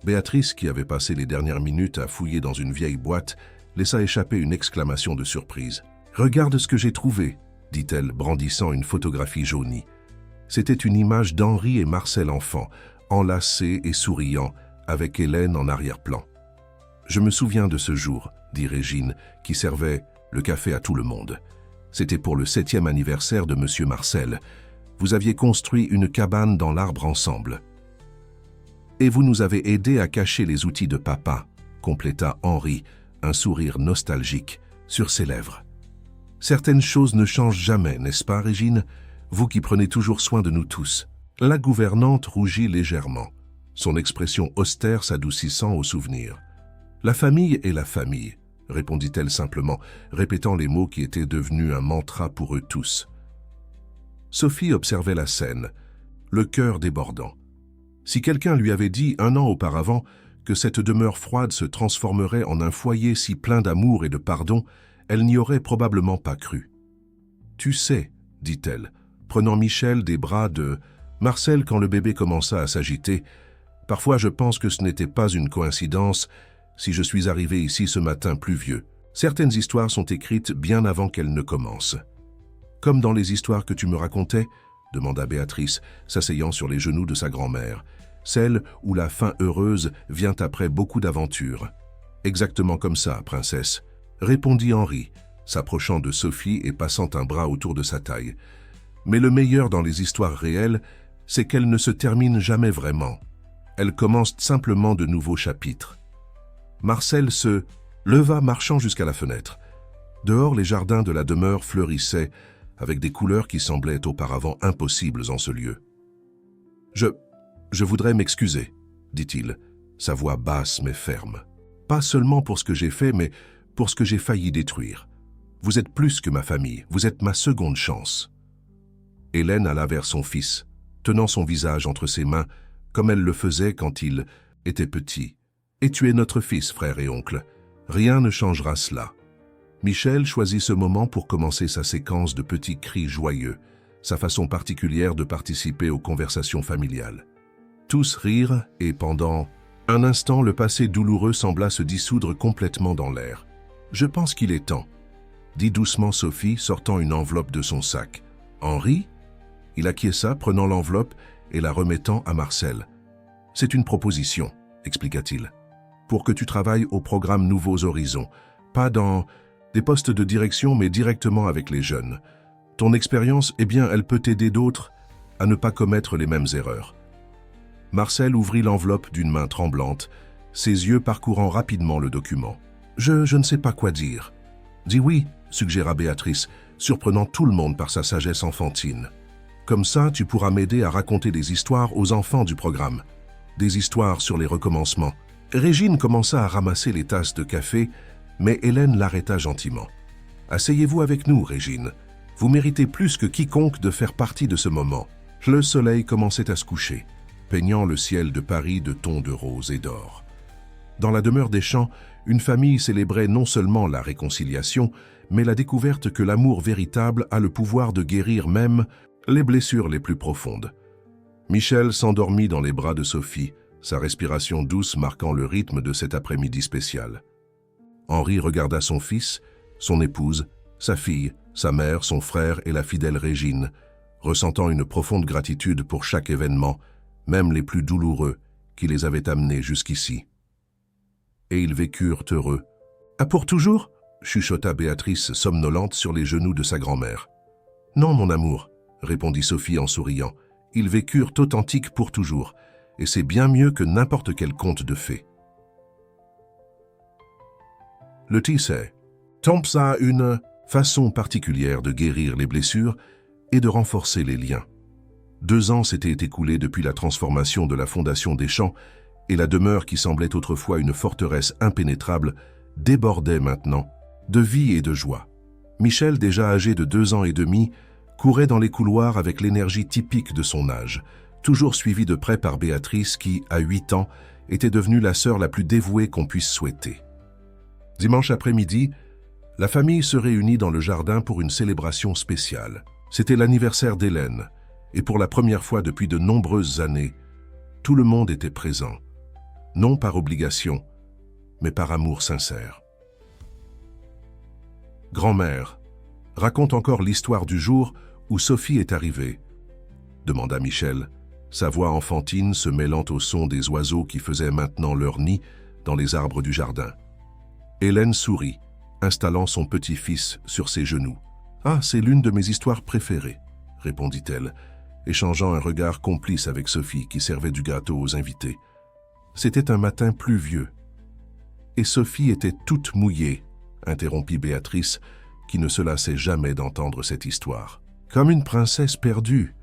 Speaker 1: Béatrice, qui avait passé les dernières minutes à fouiller dans une vieille boîte, laissa échapper une exclamation de surprise. « Regarde ce que j'ai trouvé !» dit-elle, brandissant une photographie jaunie. C'était une image d'Henri et Marcel enfants, enlacés et souriants, avec Hélène en arrière-plan. « Je me souviens de ce jour, » dit Régine, qui servait le café à tout le monde. C'était pour le 7e anniversaire de Monsieur Marcel. Vous aviez construit une cabane dans l'arbre ensemble. Et vous nous avez aidés à cacher les outils de papa, compléta Henri, un sourire nostalgique sur ses lèvres. Certaines choses ne changent jamais, n'est-ce pas, Régine? Vous qui prenez toujours soin de nous tous. La gouvernante rougit légèrement, son expression austère s'adoucissant au souvenir. La famille est la famille, répondit-elle simplement, répétant les mots qui étaient devenus un mantra pour eux tous. Sophie observait la scène, le cœur débordant. Si quelqu'un lui avait dit 1 an auparavant que cette demeure froide se transformerait en un foyer si plein d'amour et de pardon, elle n'y aurait probablement pas cru. « Tu sais, » dit-elle, prenant Michel des bras de Marcel quand le bébé commença à s'agiter, « parfois je pense que ce n'était pas une coïncidence si je suis arrivé ici ce matin pluvieux. Certaines histoires sont écrites bien avant qu'elles ne commencent. » « Comme dans les histoires que tu me racontais ?» demanda Béatrice, s'asseyant sur les genoux de sa grand-mère. « Celle où la fin heureuse vient après beaucoup d'aventures. »« Exactement comme ça, princesse, » répondit Henri, s'approchant de Sophie et passant un bras autour de sa taille. « Mais le meilleur dans les histoires réelles, c'est qu'elles ne se terminent jamais vraiment. Elles commencent simplement de nouveaux chapitres. » Marcel se leva, marchant jusqu'à la fenêtre. Dehors, les jardins de la demeure fleurissaient, avec des couleurs qui semblaient auparavant impossibles en ce lieu. « Je voudrais m'excuser, » dit-il, sa voix basse mais ferme. « Pas seulement pour ce que j'ai fait, mais pour ce que j'ai failli détruire. Vous êtes plus que ma famille, vous êtes ma seconde chance. » Hélène alla vers son fils, tenant son visage entre ses mains, comme elle le faisait quand il était petit. « Et tu es notre fils, frère et oncle. Rien ne changera cela. » Michel choisit ce moment pour commencer sa séquence de petits cris joyeux, sa façon particulière de participer aux conversations familiales. Tous rirent et pendant un instant, le passé douloureux sembla se dissoudre complètement dans l'air. « Je pense qu'il est temps, » dit doucement Sophie, sortant une enveloppe de son sac. « Henri ?» Il acquiesça, prenant l'enveloppe et la remettant à Marcel. « C'est une proposition, » expliqua-t-il, « pour que tu travailles au programme Nouveaux Horizons, pas dans des postes de direction, mais directement avec les jeunes. Ton expérience, eh bien, elle peut aider d'autres à ne pas commettre les mêmes erreurs. » Marcel ouvrit l'enveloppe d'une main tremblante, ses yeux parcourant rapidement le document. « Je ne sais pas quoi dire. »« Dis oui, » suggéra Béatrice, surprenant tout le monde par sa sagesse enfantine. « Comme ça, tu pourras m'aider à raconter des histoires aux enfants du programme. Des histoires sur les recommencements. » Régine commença à ramasser les tasses de café, mais Hélène l'arrêta gentiment. « Asseyez-vous avec nous, Régine. Vous méritez plus que quiconque de faire partie de ce moment. » Le soleil commençait à se coucher, peignant le ciel de Paris de tons de rose et d'or. Dans la demeure des Champs, une famille célébrait non seulement la réconciliation, mais la découverte que l'amour véritable a le pouvoir de guérir même les blessures les plus profondes. Michel s'endormit dans les bras de Sophie, sa respiration douce marquant le rythme de cet après-midi spécial. Henri regarda son fils, son épouse, sa fille, sa mère, son frère et la fidèle Régine, ressentant une profonde gratitude pour chaque événement, même les plus douloureux, qui les avaient amenés jusqu'ici. Et ils vécurent heureux. « Ah, pour toujours ?» chuchota Béatrice, somnolente sur les genoux de sa grand-mère. « Non, mon amour, » répondit Sophie en souriant. « Ils vécurent authentiques pour toujours, et c'est bien mieux que n'importe quel conte de fées. » Le tissé. Temps a une façon particulière de guérir les blessures et de renforcer les liens. 2 ans s'étaient écoulés depuis la transformation de la Fondation des Champs et la demeure qui semblait autrefois une forteresse impénétrable débordait maintenant de vie et de joie. Michel, déjà âgé de 2 ans et demi, courait dans les couloirs avec l'énergie typique de son âge, toujours suivi de près par Béatrice qui, à 8 ans, était devenue la sœur la plus dévouée qu'on puisse souhaiter. Dimanche après-midi, la famille se réunit dans le jardin pour une célébration spéciale. C'était l'anniversaire d'Hélène, et pour la première fois depuis de nombreuses années, tout le monde était présent, non par obligation, mais par amour sincère. Grand-mère, raconte encore l'histoire du jour où Sophie est arrivée, demanda Michel, sa voix enfantine se mêlant au son des oiseaux qui faisaient maintenant leur nid dans les arbres du jardin. Hélène sourit, installant son petit-fils sur ses genoux. « Ah, c'est l'une de mes histoires préférées, » répondit-elle, échangeant un regard complice avec Sophie qui servait du gâteau aux invités. C'était un matin pluvieux. « Et Sophie était toute mouillée, » interrompit Béatrice, qui ne se lassait jamais d'entendre cette histoire. « Comme une princesse perdue,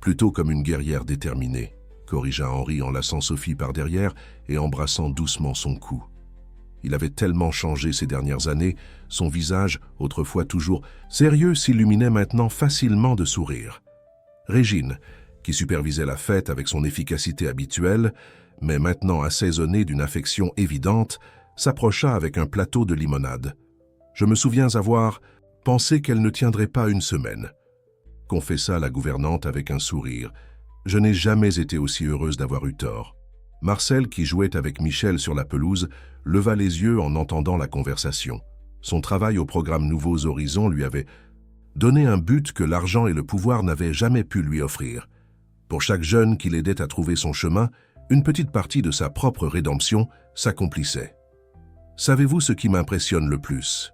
Speaker 1: plutôt comme une guerrière déterminée, » corrigea Henri en lassant Sophie par derrière et embrassant doucement son cou. Il avait tellement changé ces dernières années, son visage, autrefois toujours sérieux, s'illuminait maintenant facilement de sourire. Régine, qui supervisait la fête avec son efficacité habituelle, mais maintenant assaisonnée d'une affection évidente, s'approcha avec un plateau de limonade. « Je me souviens avoir pensé qu'elle ne tiendrait pas une semaine, » confessa la gouvernante avec un sourire. « Je n'ai jamais été aussi heureuse d'avoir eu tort. » Marcel, qui jouait avec Michel sur la pelouse, leva les yeux en entendant la conversation. Son travail au programme Nouveaux Horizons lui avait donné un but que l'argent et le pouvoir n'avaient jamais pu lui offrir. Pour chaque jeune qui l'aidait à trouver son chemin, une petite partie de sa propre rédemption s'accomplissait. « Savez-vous ce qui m'impressionne le plus ?»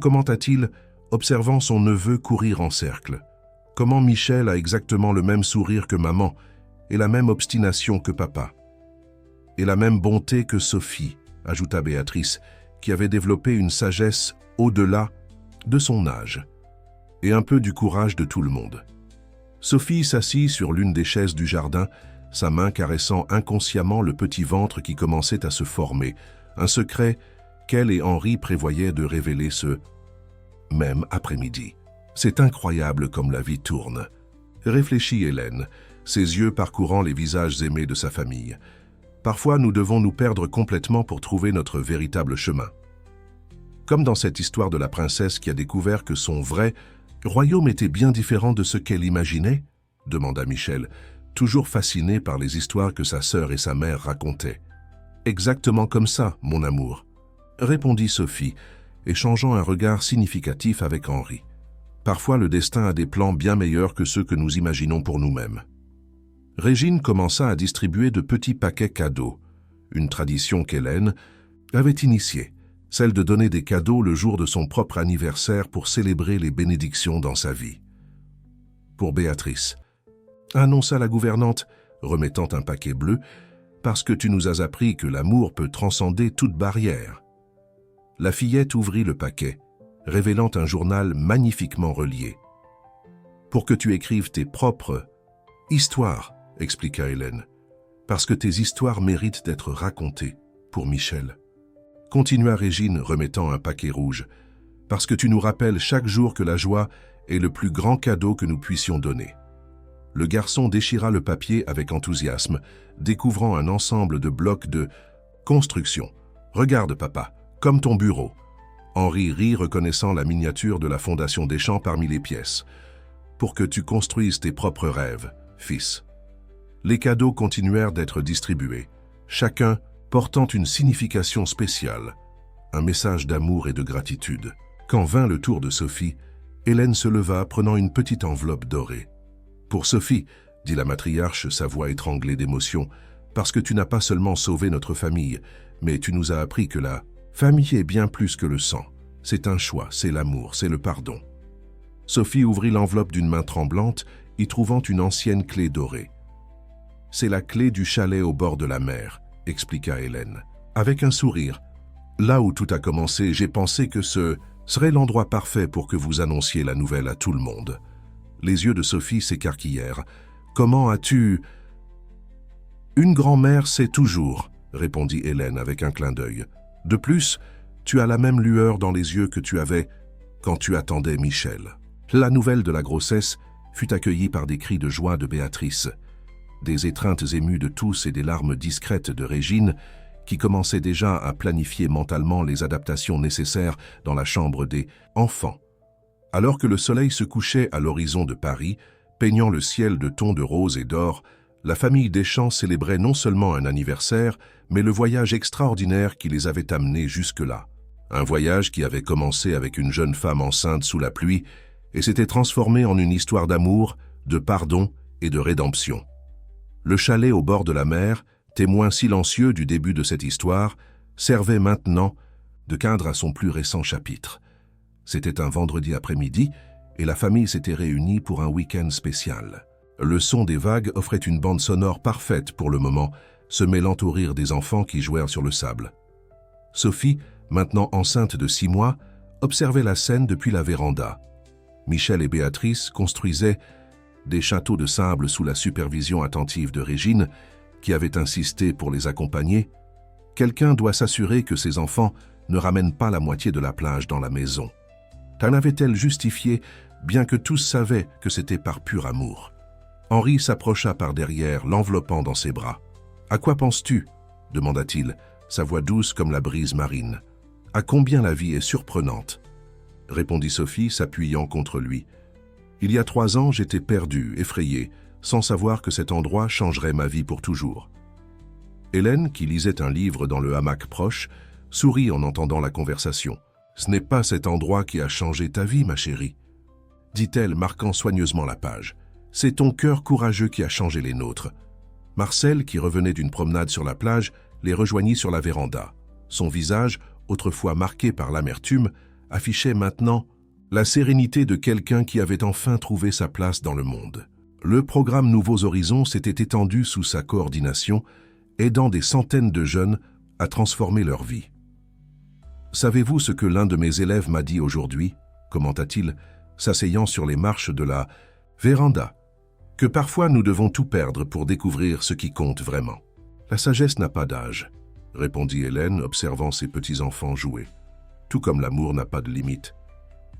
Speaker 1: commenta-t-il, observant son neveu courir en cercle. « Comment Michel a exactement le même sourire que maman et la même obstination que papa. Et la même bonté que Sophie, » ajouta Béatrice, qui avait développé une sagesse au-delà de son âge, et un peu du courage de tout le monde. Sophie s'assit sur l'une des chaises du jardin, sa main caressant inconsciemment le petit ventre qui commençait à se former, un secret qu'elle et Henri prévoyaient de révéler ce même après-midi. « C'est incroyable comme la vie tourne », réfléchit Hélène, ses yeux parcourant les visages aimés de sa famille. « Parfois, nous devons nous perdre complètement pour trouver notre véritable chemin. » Comme dans cette histoire de la princesse qui a découvert que son vrai royaume était bien différent de ce qu'elle imaginait, demanda Michel, toujours fasciné par les histoires que sa sœur et sa mère racontaient. « Exactement comme ça, mon amour, » répondit Sophie, échangeant un regard significatif avec Henri. « Parfois, le destin a des plans bien meilleurs que ceux que nous imaginons pour nous-mêmes. » Régine commença à distribuer de petits paquets cadeaux, une tradition qu'Hélène avait initiée, celle de donner des cadeaux le jour de son propre anniversaire pour célébrer les bénédictions dans sa vie. Pour Béatrice, annonça la gouvernante, remettant un paquet bleu, parce que tu nous as appris que l'amour peut transcender toute barrière. La fillette ouvrit le paquet, révélant un journal magnifiquement relié. Pour que tu écrives tes propres histoires, expliqua Hélène, parce que tes histoires méritent d'être racontées, pour Michel. Continua Régine, remettant un paquet rouge, parce que tu nous rappelles chaque jour que la joie est le plus grand cadeau que nous puissions donner. Le garçon déchira le papier avec enthousiasme, découvrant un ensemble de blocs de construction. « Regarde, papa, comme ton bureau. » Henri rit, reconnaissant la miniature de la Fondation des Champs parmi les pièces. « Pour que tu construises tes propres rêves, fils. » Les cadeaux continuèrent d'être distribués, chacun portant une signification spéciale, un message d'amour et de gratitude. Quand vint le tour de Sophie, Hélène se leva, prenant une petite enveloppe dorée. « Pour Sophie, » dit la matriarche, sa voix étranglée d'émotion, « parce que tu n'as pas seulement sauvé notre famille, mais tu nous as appris que la famille est bien plus que le sang. C'est un choix, c'est l'amour, c'est le pardon. » Sophie ouvrit l'enveloppe d'une main tremblante, y trouvant une ancienne clé dorée. « C'est la clé du chalet au bord de la mer, » expliqua Hélène. Avec un sourire, « Là où tout a commencé, j'ai pensé que ce serait l'endroit parfait pour que vous annonciez la nouvelle à tout le monde. » Les yeux de Sophie s'écarquillèrent. « Comment as-tu… » « Une grand-mère sait toujours, » répondit Hélène avec un clin d'œil. « De plus, tu as la même lueur dans les yeux que tu avais quand tu attendais Michel. » La nouvelle de la grossesse fut accueillie par des cris de joie de Béatrice. des étreintes émues de tous et des larmes discrètes de Régine, qui commençait déjà à planifier mentalement les adaptations nécessaires dans la chambre des enfants. Alors que le soleil se couchait à l'horizon de Paris, peignant le ciel de tons de rose et d'or, la famille Deschamps célébrait non seulement un anniversaire, mais le voyage extraordinaire qui les avait amenés jusque-là. Un voyage qui avait commencé avec une jeune femme enceinte sous la pluie et s'était transformé en une histoire d'amour, de pardon et de rédemption. Le chalet au bord de la mer, témoin silencieux du début de cette histoire, servait maintenant de cadre à son plus récent chapitre. C'était un vendredi après-midi et la famille s'était réunie pour un week-end spécial. Le son des vagues offrait une bande sonore parfaite pour le moment, se mêlant au rire des enfants qui jouèrent sur le sable. Sophie, maintenant enceinte de 6 mois, observait la scène depuis la véranda. Michel et Béatrice construisaient des châteaux de sable sous la supervision attentive de Régine, qui avait insisté pour les accompagner. Quelqu'un doit s'assurer que ses enfants ne ramènent pas la moitié de la plage dans la maison. T'en avait-elle justifié, bien que tous savaient que c'était par pur amour. Henri s'approcha par derrière, l'enveloppant dans ses bras. « À quoi penses-tu » demanda-t-il, sa voix douce comme la brise marine. « À combien la vie est surprenante » répondit Sophie, s'appuyant contre lui. « Il y a 3 ans, j'étais perdue, effrayée, sans savoir que cet endroit changerait ma vie pour toujours. » Hélène, qui lisait un livre dans le hamac proche, sourit en entendant la conversation. « Ce n'est pas cet endroit qui a changé ta vie, ma chérie, » dit-elle, marquant soigneusement la page. « C'est ton cœur courageux qui a changé les nôtres. » Marcel, qui revenait d'une promenade sur la plage, les rejoignit sur la véranda. Son visage, autrefois marqué par l'amertume, affichait maintenant la sérénité de quelqu'un qui avait enfin trouvé sa place dans le monde. Le programme Nouveaux Horizons s'était étendu sous sa coordination, aidant des centaines de jeunes à transformer leur vie. « Savez-vous ce que l'un de mes élèves m'a dit aujourd'hui » commenta-t-il, s'asseyant sur les marches de la véranda. « Que parfois nous devons tout perdre pour découvrir ce qui compte vraiment. » « La sagesse n'a pas d'âge, » répondit Hélène, observant ses petits-enfants jouer. « Tout comme l'amour n'a pas de limite. »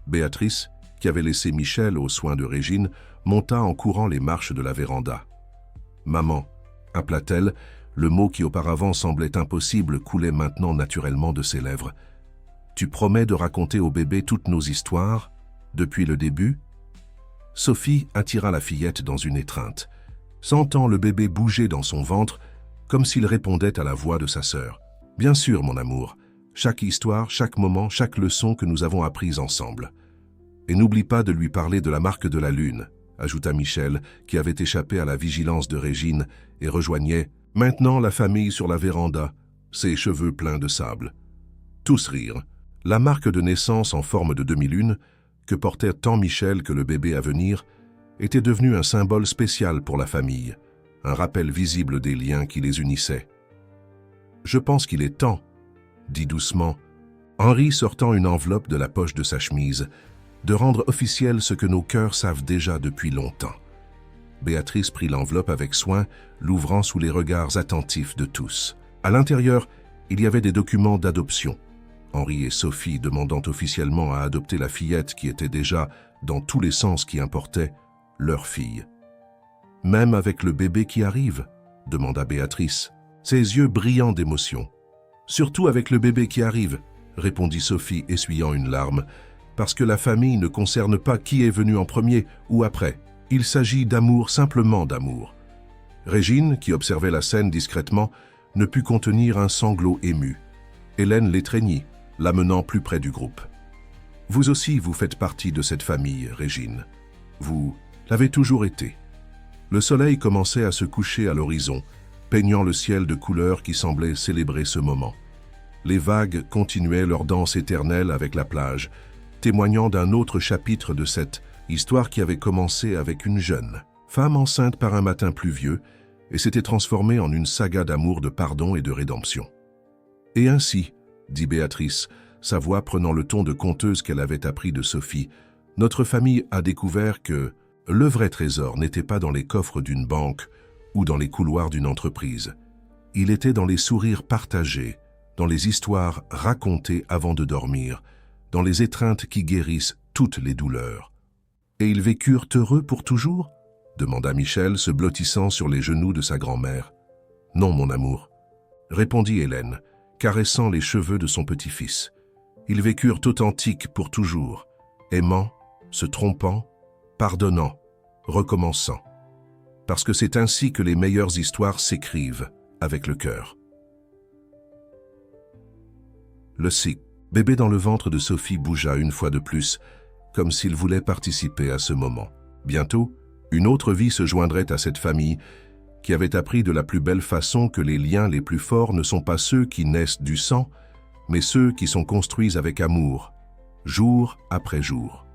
Speaker 1: Béatrice, qui avait laissé Michel aux soins de Régine, monta en courant les marches de la véranda. « Maman » appela-t-elle, le mot qui auparavant semblait impossible coulait maintenant naturellement de ses lèvres. « Tu promets de raconter au bébé toutes nos histoires, depuis le début ?» Sophie attira la fillette dans une étreinte, sentant le bébé bouger dans son ventre, comme s'il répondait à la voix de sa sœur. « Bien sûr, mon amour, chaque histoire, chaque moment, chaque leçon que nous avons apprise ensemble. Et n'oublie pas de lui parler de la marque de la lune, » ajouta Michel, qui avait échappé à la vigilance de Régine et rejoignait maintenant la famille sur la véranda, ses cheveux pleins de sable. Tous rirent. La marque de naissance en forme de demi-lune, que portaient tant Michel que le bébé à venir, était devenue un symbole spécial pour la famille, un rappel visible des liens qui les unissaient. « Je pense qu'il est temps, » dit doucement Henri, sortant une enveloppe de la poche de sa chemise, de rendre officiel ce que nos cœurs savent déjà depuis longtemps. Béatrice prit l'enveloppe avec soin, l'ouvrant sous les regards attentifs de tous. À l'intérieur, il y avait des documents d'adoption. Henri et Sophie demandant officiellement à adopter la fillette qui était déjà, dans tous les sens qui importaient, leur fille. « Même avec le bébé qui arrive ?» demanda Béatrice, ses yeux brillants d'émotion. « Surtout avec le bébé qui arrive », répondit Sophie, essuyant une larme, « parce que la famille ne concerne pas qui est venu en premier ou après. Il s'agit d'amour, simplement d'amour. » Régine, qui observait la scène discrètement, ne put contenir un sanglot ému. Hélène l'étreignit, l'amenant plus près du groupe. « Vous aussi, vous faites partie de cette famille, Régine. Vous l'avez toujours été. » Le soleil commençait à se coucher à l'horizon, peignant le ciel de couleurs qui semblaient célébrer ce moment. Les vagues continuaient leur danse éternelle avec la plage, témoignant d'un autre chapitre de cette histoire qui avait commencé avec une jeune femme enceinte par un matin pluvieux et s'était transformée en une saga d'amour, de pardon et de rédemption. « Et ainsi, » dit Béatrice, sa voix prenant le ton de conteuse qu'elle avait appris de Sophie, « notre famille a découvert que le vrai trésor n'était pas dans les coffres d'une banque ou dans les couloirs d'une entreprise. Il était dans les sourires partagés, dans les histoires racontées avant de dormir, dans les étreintes qui guérissent toutes les douleurs. Et ils vécurent heureux pour toujours ?» demanda Michel, se blottissant sur les genoux de sa grand-mère. « Non, mon amour, » répondit Hélène, caressant les cheveux de son petit-fils. Ils vécurent authentiques pour toujours, aimant, se trompant, pardonnant, recommençant. Parce que c'est ainsi que les meilleures histoires s'écrivent, avec le cœur. Le bébé dans le ventre de Sophie bougea une fois de plus, comme s'il voulait participer à ce moment. Bientôt, une autre vie se joindrait à cette famille qui avait appris de la plus belle façon que les liens les plus forts ne sont pas ceux qui naissent du sang, mais ceux qui sont construits avec amour, jour après jour.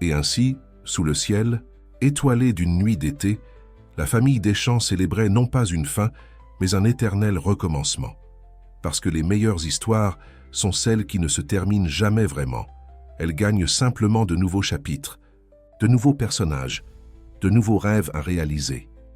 Speaker 1: Et ainsi, sous le ciel, étoilé d'une nuit d'été, la famille Deschamps célébrait non pas une fin, mais un éternel recommencement. Parce que les meilleures histoires sont celles qui ne se terminent jamais vraiment. Elles gagnent simplement de nouveaux chapitres, de nouveaux personnages, de nouveaux rêves à réaliser.